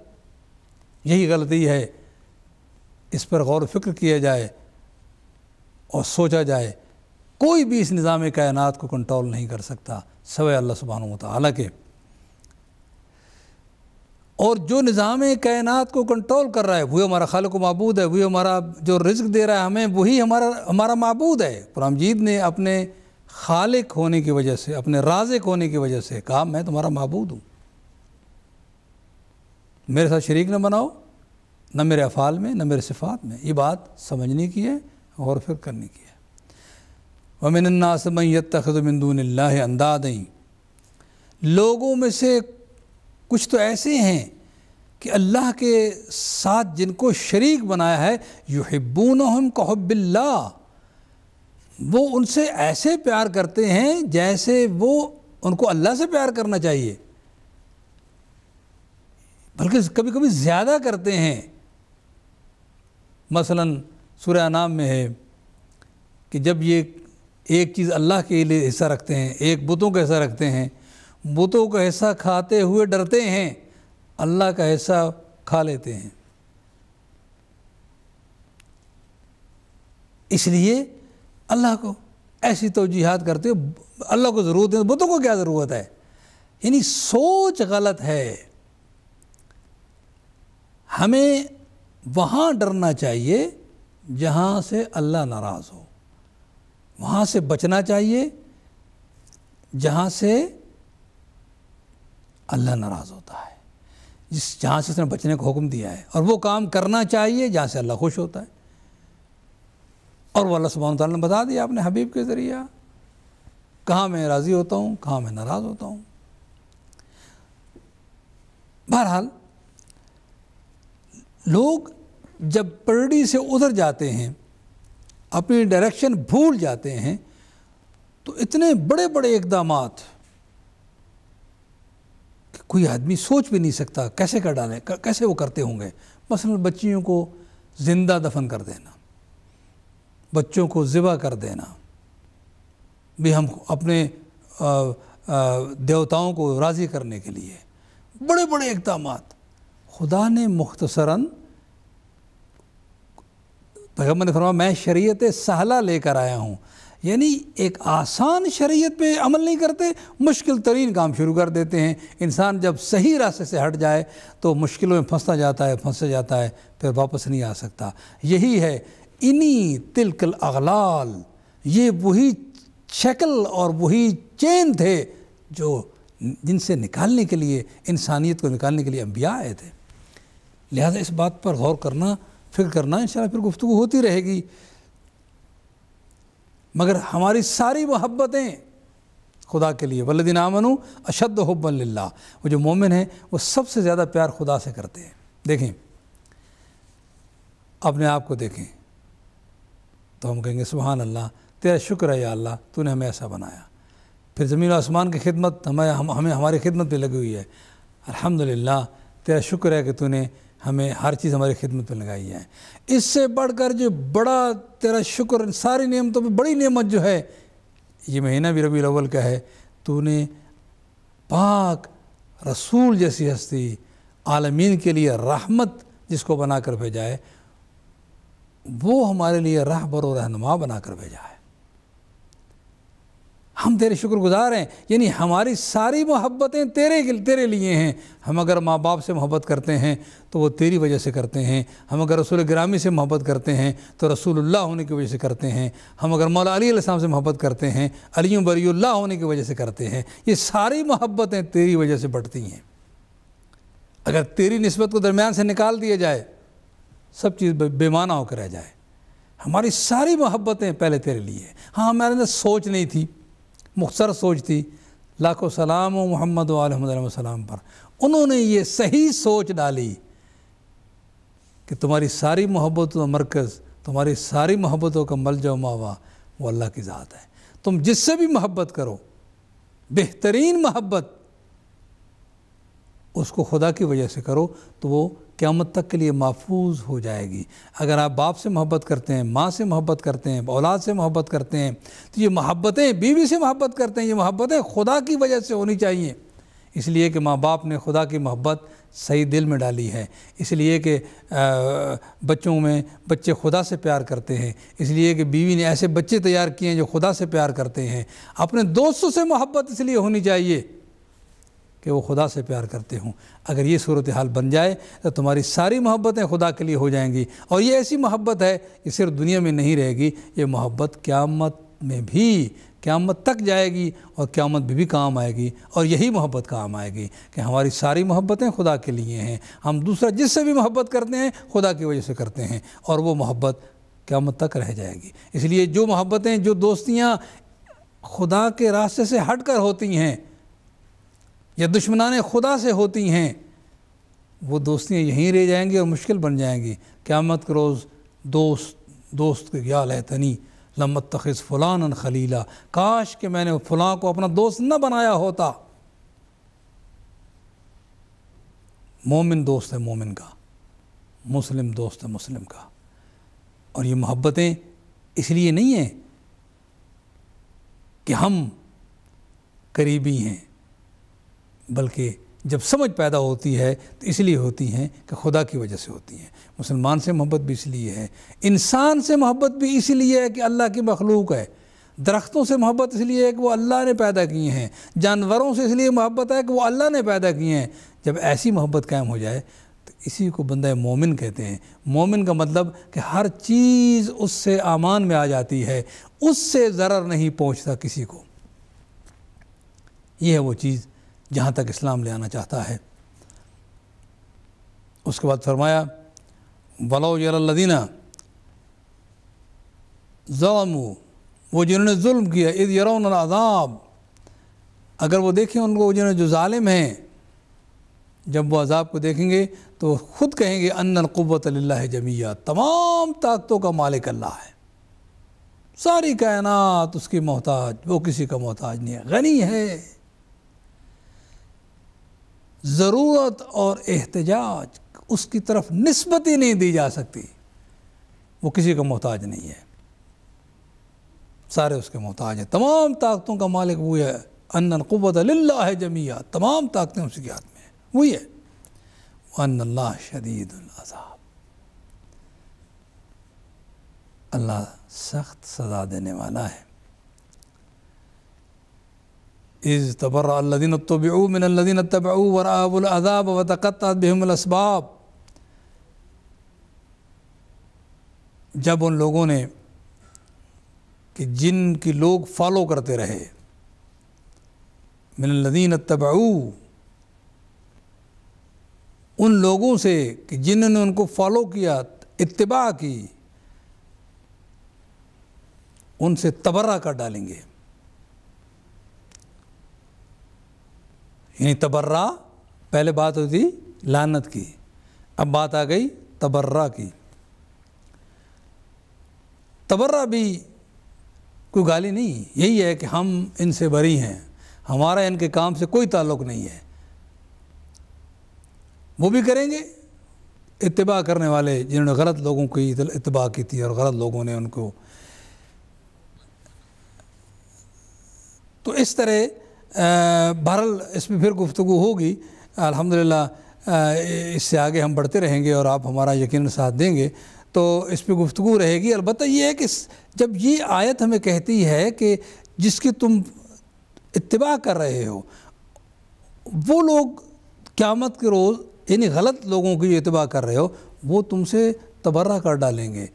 یہی غلطی ہے۔ اس پر غور و فکر کیا جائے اور سوچا جائے، کوئی بھی اس نظام کائنات کو کنٹرول نہیں کر سکتا سوائے اللہ سبحانہ و تعالیٰ کے۔ اور جو نظام کائنات کو کنٹرول کر رہا ہے وہی ہمارا خالق و معبود ہے، وہی ہمارا جو رزق دے رہا ہے ہمیں، وہی ہمارا معبود ہے۔ قرآن مجید نے اپنے خالق ہونے کی وجہ سے، اپنے رازق ہونے کی وجہ سے کہا میں تمہارا معبود ہوں، میرے ساتھ شریک نہ بناؤ، نہ میرے افعال میں نہ میرے صفات میں۔ یہ بات سمجھنے کی ہے، غور و فکر کرنے کی ہے۔ وَمِنَ النَّاسِ مَن يَتَّخِذُ مِن دُونِ اللَّهِ أَندَادًا، لوگوں میں سے کچھ تو ایسے ہیں کہ اللہ کے ساتھ جن کو شریک بنایا ہے، یحبونہم کحب اللہ، وہ ان سے ایسے پیار کرتے ہیں جیسے وہ ان کو اللہ سے پیار کرنا چاہیے، بلکہ کبھی کبھی زیادہ کرتے ہیں۔ مثلا سورہ انعام میں ہے کہ جب یہ ایک چیز اللہ کے لیے حصہ رکھتے ہیں، ایک بتوں کا حصہ رکھتے ہیں، بتوں کا حصہ کھاتے ہوئے ڈرتے ہیں، اللہ کا حصہ کھا لیتے ہیں۔ اس لیے اللہ کو ایسی توجیہات کرتے ہو، اللہ کو ضرورت ہے، بتوں کو کیا ضرورت ہے؟ یعنی سوچ غلط ہے۔ ہمیں وہاں ڈرنا چاہیے جہاں سے اللہ ناراض ہو، وہاں سے بچنا چاہیے جہاں سے اللہ ناراض ہوتا ہے، جہاں سے اس نے بچنے کو حکم دیا ہے، اور وہ کام کرنا چاہیے جہاں سے اللہ خوش ہوتا ہے۔ اور وہ اللہ سبحانہ وتعالیٰ نے بتا دیا اپنے حبیب کے ذریعہ کہاں میں راضی ہوتا ہوں، کہاں میں ناراض ہوتا ہوں۔ بہرحال لوگ جب پرڑی سے ادھر جاتے ہیں، اپنی ڈائریکشن بھول جاتے ہیں، تو اتنے بڑے بڑے اقدامات کہ کوئی آدمی سوچ بھی نہیں سکتا کیسے کر ڈالیں، کیسے وہ کرتے ہوں گے۔ مثلا بچیوں کو زندہ دفن کر دینا، بچوں کو ذبح کر دینا، بھی ہم اپنے دیوتاؤں کو راضی کرنے کے لیے بڑے بڑے اقدامات۔ خدا نے مختصراً، پیغمبر نے فرمایا میں شریعت سہلہ لے کر آیا ہوں، یعنی ایک آسان شریعت پہ عمل نہیں کرتے، مشکل ترین کام شروع کر دیتے ہیں۔ انسان جب صحیح راستے سے ہٹ جائے تو مشکلوں میں پھنستا جاتا ہے، پھر واپس نہیں آ سکتا۔ یہی ہے انہی تلک الاغلال، یہ وہی شکل اور وہی چین تھے جو جن سے نکالنے کے لیے، انسانیت کو نکالنے کے لیے انبیاء آئے تھے۔ لہذا اس بات پر غور کرنا، فکر کرنا، انشاءاللہ پھر گفتگو ہوتی رہے گی۔ مگر ہماری ساری محبتیں خدا کے لیے، والذین آمنوا اشد حبا للہ، وہ جو مومن ہیں وہ سب سے زیادہ پیار خدا سے کرتے ہیں۔ دیکھیں اپنے آپ کو دیکھیں تو ہم کہیں گے سبحان اللہ، تیرا شکر ہے یا اللہ، تو نے ہمیں ایسا بنایا۔ پھر زمین و آسمان کی خدمت ہمیں ہماری خدمت پہ لگی ہوئی ہے، الحمدللہ تیرا شکر ہے کہ تو نے ہمیں ہر چیز ہماری خدمت پہ لگائی ہے۔ اس سے بڑھ کر جو بڑا تیرا شکر، ساری نعمتوں پہ بڑی نعمت جو ہے، یہ مہینہ بھی ربیع الاول کا ہے، تو نے پاک رسول جیسی ہستی، عالمین کے لیے رحمت جس کو بنا کر بھیجا ہے، وہ ہمارے لیے راہبر و رہنما بنا کر بھیجا ہے۔ ہم تیرے شکر گزار ہیں، یعنی ہماری ساری محبتیں تیرے لیے ہیں۔ ہم اگر ماں باپ سے محبت کرتے ہیں تو وہ تیری وجہ سے کرتے ہیں، ہم اگر رسول گرامی سے محبت کرتے ہیں تو رسول اللہ ہونے کی وجہ سے کرتے ہیں، ہم اگر مولا علی علیہ السلام سے محبت کرتے ہیں علی بری اللہ ہونے کی وجہ سے کرتے ہیں۔ یہ ساری محبتیں تیری وجہ سے بڑھتی ہیں۔ اگر تیری نسبت کو درمیان سے نکال دیا جائے، سب چیز بے معنی ہو کر رہ جائے۔ ہماری ساری محبتیں پہلے تیرے لیے۔ ہاں ہمارے اندر سوچ نہیں تھی، مختصر سوچ تھی، لاکھوں سلام و محمد و آل محمد علیہ السلام پر، انہوں نے یہ صحیح سوچ ڈالی کہ تمہاری ساری محبتوں کا مرکز، تمہاری ساری محبتوں کا ملجا و ماوا وہ اللہ کی ذات ہے۔ تم جس سے بھی محبت کرو، بہترین محبت اس کو خدا کی وجہ سے کرو تو وہ قیامت تک کے لیے محفوظ ہو جائے گی۔ اگر آپ باپ سے محبت کرتے ہیں، ماں سے محبت کرتے ہیں، اولاد سے محبت کرتے ہیں، تو یہ محبتیں، بیوی سے محبت کرتے ہیں، یہ محبتیں خدا کی وجہ سے ہونی چاہیے، اس لیے کہ ماں باپ نے خدا کی محبت صحیح دل میں ڈالی ہے، اس لیے کہ بچوں میں بچے خدا سے پیار کرتے ہیں، اس لیے کہ بیوی نے ایسے بچے تیار کیے ہیں جو خدا سے پیار کرتے ہیں۔ اپنے دوستوں سے محبت اس لیے ہونی چاہیے کہ وہ خدا سے پیار کرتے ہوں۔ اگر یہ صورتحال بن جائے تو تمہاری ساری محبتیں خدا کے لیے ہو جائیں گی، اور یہ ایسی محبت ہے یہ صرف دنیا میں نہیں رہے گی، یہ محبت قیامت میں بھی، قیامت تک جائے گی اور قیامت بھی کام آئے گی، اور یہی محبت کام آئے گی کہ ہماری ساری محبتیں خدا کے لیے ہیں، ہم دوسرا جس سے بھی محبت کرتے ہیں خدا کی وجہ سے کرتے ہیں، اور وہ محبت قیامت تک رہ جائے گی۔ اس لیے جو محبتیں، جو دوستیاں خدا کے راستے سے ہٹ کر ہوتی ہیں یا دشمنان خدا سے ہوتی ہیں، وہ دوستیاں یہیں رہ جائیں گی اور مشکل بن جائیں گی۔ قیامت کے روز دوست کے یا لیتنی لم اتخذ فلانا خلیلا، کاش کہ میں نے فلاں کو اپنا دوست نہ بنایا ہوتا۔ مومن دوست ہے مومن کا، مسلم دوست ہے مسلم کا، اور یہ محبتیں اس لیے نہیں ہیں کہ ہم قریبی ہیں، بلکہ جب سمجھ پیدا ہوتی ہے تو اس لیے ہوتی ہیں کہ خدا کی وجہ سے ہوتی ہیں۔ مسلمان سے محبت بھی اس لیے ہے، انسان سے محبت بھی اس لیے ہے کہ اللہ کی مخلوق ہے، درختوں سے محبت اس لیے ہے کہ وہ اللہ نے پیدا کیے ہیں، جانوروں سے اس لیے محبت ہے کہ وہ اللہ نے پیدا کیے ہیں۔ جب ایسی محبت قائم ہو جائے تو اسی کو بندہ مومن کہتے ہیں۔ مومن کا مطلب کہ ہر چیز اس سے امان میں آ جاتی ہے، اس سے ضرر نہیں پہنچتا کسی کو۔ یہ ہے وہ چیز جہاں تک اسلام لے آنا چاہتا ہے۔ اس کے بعد فرمایا وَلَوْ يَرَى الَّذِينَ ظَلَمُوا، وہ جنہوں نے ظلم کیا، اِذْ يَرَوْنَ الْعَذَابَ، اگر وہ دیکھیں ان کو جو ظالم ہیں، جب وہ عذاب کو دیکھیں گے تو خود کہیں گے ان القوۃ للہ جمیعا، تمام طاقتوں کا مالک اللہ ہے، ساری کائنات اس کی محتاج، وہ کسی کا محتاج نہیں ہے، غنی ہے۔ ضرورت اور احتجاج اس کی طرف نسبت ہی نہیں دی جا سکتی، وہ کسی کا محتاج نہیں ہے، سارے اس کے محتاج ہیں، تمام طاقتوں کا مالک وہ ہے، ان القوۃ للہ جمیعا، تمام طاقتیں اسی کے ہاتھ میں ہیں، وہی ہے، وان اللہ شدید العذاب، اللہ سخت سزا دینے والا ہے۔ اذ تبرأ الذین اتبعوا من الذین اتبعوا ورأوا العذاب وتقطعت بهم الاسباب، جب ان لوگوں نے کہ جن کی لوگ فالو کرتے رہے، من الذین اتبعوا، ان لوگوں سے کہ جنہوں نے ان کو فالو کیا، اتباع کی، ان سے تبرہ کر ڈالیں گے۔ یعنی تبرہ پہلے بات ہوتی لعنت کی، اب بات آ گئی تبرہ کی۔ تبرہ بھی کوئی گالی نہیں، یہی ہے کہ ہم ان سے بری ہیں، ہمارا ان کے کام سے کوئی تعلق نہیں ہے، وہ بھی کریں گے اتباع کرنے والے جنہوں نے غلط لوگوں کی اتباع کی تھی اور غلط لوگوں نے ان کو۔ تو اس طرح بہرحال اس میں پھر گفتگو ہوگی، الحمدللہ اس سے آگے ہم بڑھتے رہیں گے اور آپ ہمارا یقیناً ساتھ دیں گے، تو اس پہ گفتگو رہے گی۔ البتہ یہ ہے کہ جب یہ آیت ہمیں کہتی ہے کہ جس کی تم اتباع کر رہے ہو، وہ لوگ قیامت کے روز یعنی غلط لوگوں کی اتباع کر رہے ہو، وہ تم سے تبرہ کر ڈالیں گے،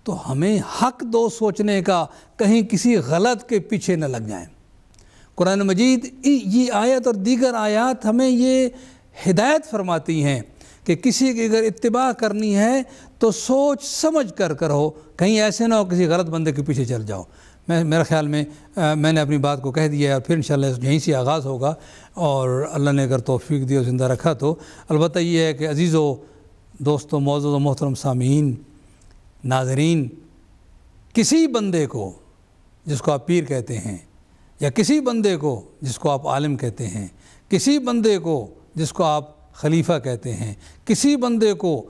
تو ہمیں حق دو سوچنے کا، کہیں کسی غلط کے پیچھے نہ لگ جائیں۔ قرآن مجید یہ آیت اور دیگر آیات ہمیں یہ ہدایت فرماتی ہیں کہ کسی کی اگر اتباع کرنی ہے تو سوچ سمجھ کر کرو، کہیں ایسے نہ ہو کسی غلط بندے کے پیچھے چل جاؤ۔ میرے خیال میں میں نے اپنی بات کو کہہ دیا ہے، اور پھر انشاءاللہ یہیں سے آغاز ہوگا، اور اللہ نے اگر توفیق دی اور زندہ رکھا تو البتہ یہ ہے کہ عزیزو، دوستو، معزز و محترم سامعین، ناظرین، کسی بندے کو جس کو آپ پیر کہتے ہیں، یا کسی بندے کو جس کو آپ عالم کہتے ہیں، کسی بندے کو جس کو آپ خلیفہ کہتے ہیں، کسی بندے کو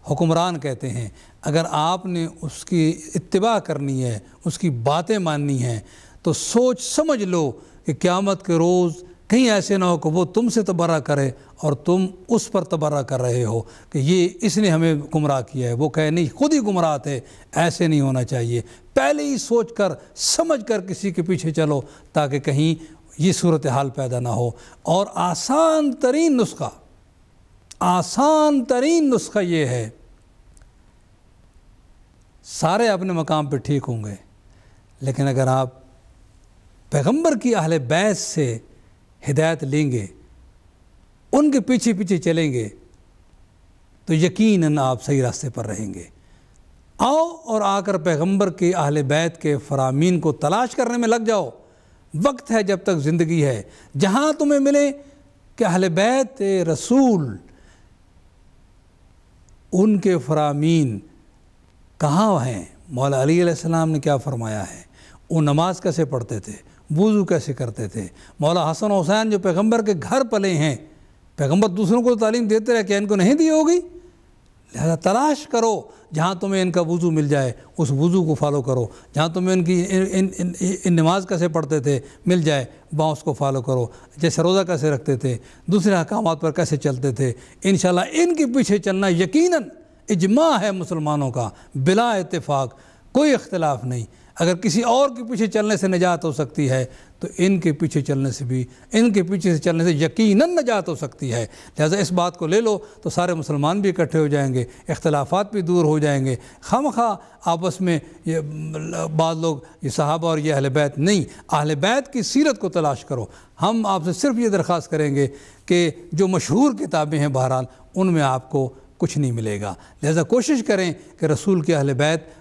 حکمران کہتے ہیں، اگر آپ نے اس کی اتباع کرنی ہے، اس کی باتیں ماننی ہیں، تو سوچ سمجھ لو کہ قیامت کے روز کہیں ایسے نہ ہو کہ وہ تم سے تبرہ کرے اور تم اس پر تبرہ کر رہے ہو کہ یہ اس نے ہمیں گمراہ کیا ہے، وہ کہے نہیں خود ہی گمراہ تھے۔ ایسے نہیں ہونا چاہیے، پہلے ہی سوچ کر سمجھ کر کسی کے پیچھے چلو تاکہ کہیں یہ صورتحال پیدا نہ ہو۔ اور آسان ترین نسخہ یہ ہے، سارے اپنے مقام پہ ٹھیک ہوں گے، لیکن اگر آپ پیغمبر کی اہل بیت سے ہدایت لیں گے، ان کے پیچھے پیچھے چلیں گے، تو یقیناً آپ صحیح راستے پر رہیں گے۔ آؤ اور آ کر پیغمبر کے اہل بیت کے فرامین کو تلاش کرنے میں لگ جاؤ، وقت ہے جب تک زندگی ہے۔ جہاں تمہیں ملے کہ اہل بیت رسول، ان کے فرامین کہاں ہیں، مولا علی علیہ السلام نے کیا فرمایا ہے، وہ نماز کیسے پڑھتے تھے، وضو کیسے کرتے تھے، مولا حسن حسین جو پیغمبر کے گھر پلے ہیں، پیغمبر دوسروں کو تعلیم دیتے رہے، کیا ان کو نہیں دی ہوگی؟ لہذا تلاش کرو، جہاں تمہیں ان کا وضو مل جائے اس وضو کو فالو کرو، جہاں تمہیں ان کی ان نماز کیسے پڑھتے تھے مل جائے وہاں اس کو فالو کرو، جیسے روزہ کیسے رکھتے تھے، دوسرے احکامات پر کیسے چلتے تھے، انشاءاللہ ان کے پیچھے چلنا یقیناً اجماع ہے مسلمانوں کا، بلا اتفاق، کوئی اختلاف نہیں۔ اگر کسی اور کے پیچھے چلنے سے نجات ہو سکتی ہے تو ان کے پیچھے چلنے سے یقیناً نجات ہو سکتی ہے۔ لہذا اس بات کو لے لو تو سارے مسلمان بھی اکٹھے ہو جائیں گے، اختلافات بھی دور ہو جائیں گے۔ خواہ آپس میں بعض لوگ یہ صحابہ اور یہ اہل بیت نہیں، اہل بیت کی سیرت کو تلاش کرو۔ ہم آپ سے صرف یہ درخواست کریں گے کہ جو مشہور کتابیں ہیں بہرحال ان میں آپ کو کچھ نہیں ملے گا، لہذا کوشش کریں کہ رسول کے اہل بیت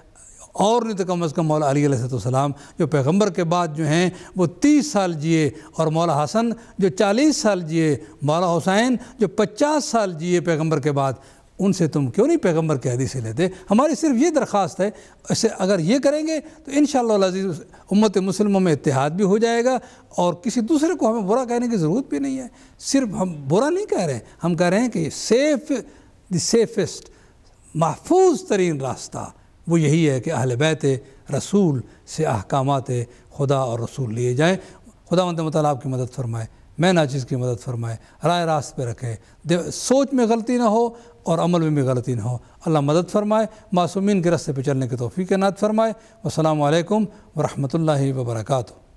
اور نہیں تو کم از کم مولا علی علیہ السلام جو پیغمبر کے بعد جو ہیں وہ 30 سال جیے، اور مولا حسن جو 40 سال جیے، مولا حسین جو 50 سال جیے پیغمبر کے بعد، ان سے تم کیوں نہیں پیغمبر کے حدیثیں لیتے؟ ہماری صرف یہ درخواست ہے، اسے اگر یہ کریں گے تو انشاءاللہ العزیز امت مسلمہ میں اتحاد بھی ہو جائے گا، اور کسی دوسرے کو ہمیں برا کہنے کی ضرورت بھی نہیں ہے۔ صرف ہم برا نہیں کہہ رہے ہیں، ہم کہہ رہے ہیں کہ سیفسٹ محفوظ ترین راستہ وہ یہی ہے کہ اہل بیت رسول سے احکامات خدا اور رسول لیے جائیں۔ خداوند متعالی آپ کی مدد فرمائے، میں ناچیز کی مدد فرمائے، راہ راست پہ رکھے، سوچ میں غلطی نہ ہو اور عمل میں بھی غلطی نہ ہو۔ اللہ مدد فرمائے، معصومین کے راستے پہ چلنے کی توفیق عنایت فرمائے۔ والسلام علیکم ورحمۃ اللہ وبرکاتہ۔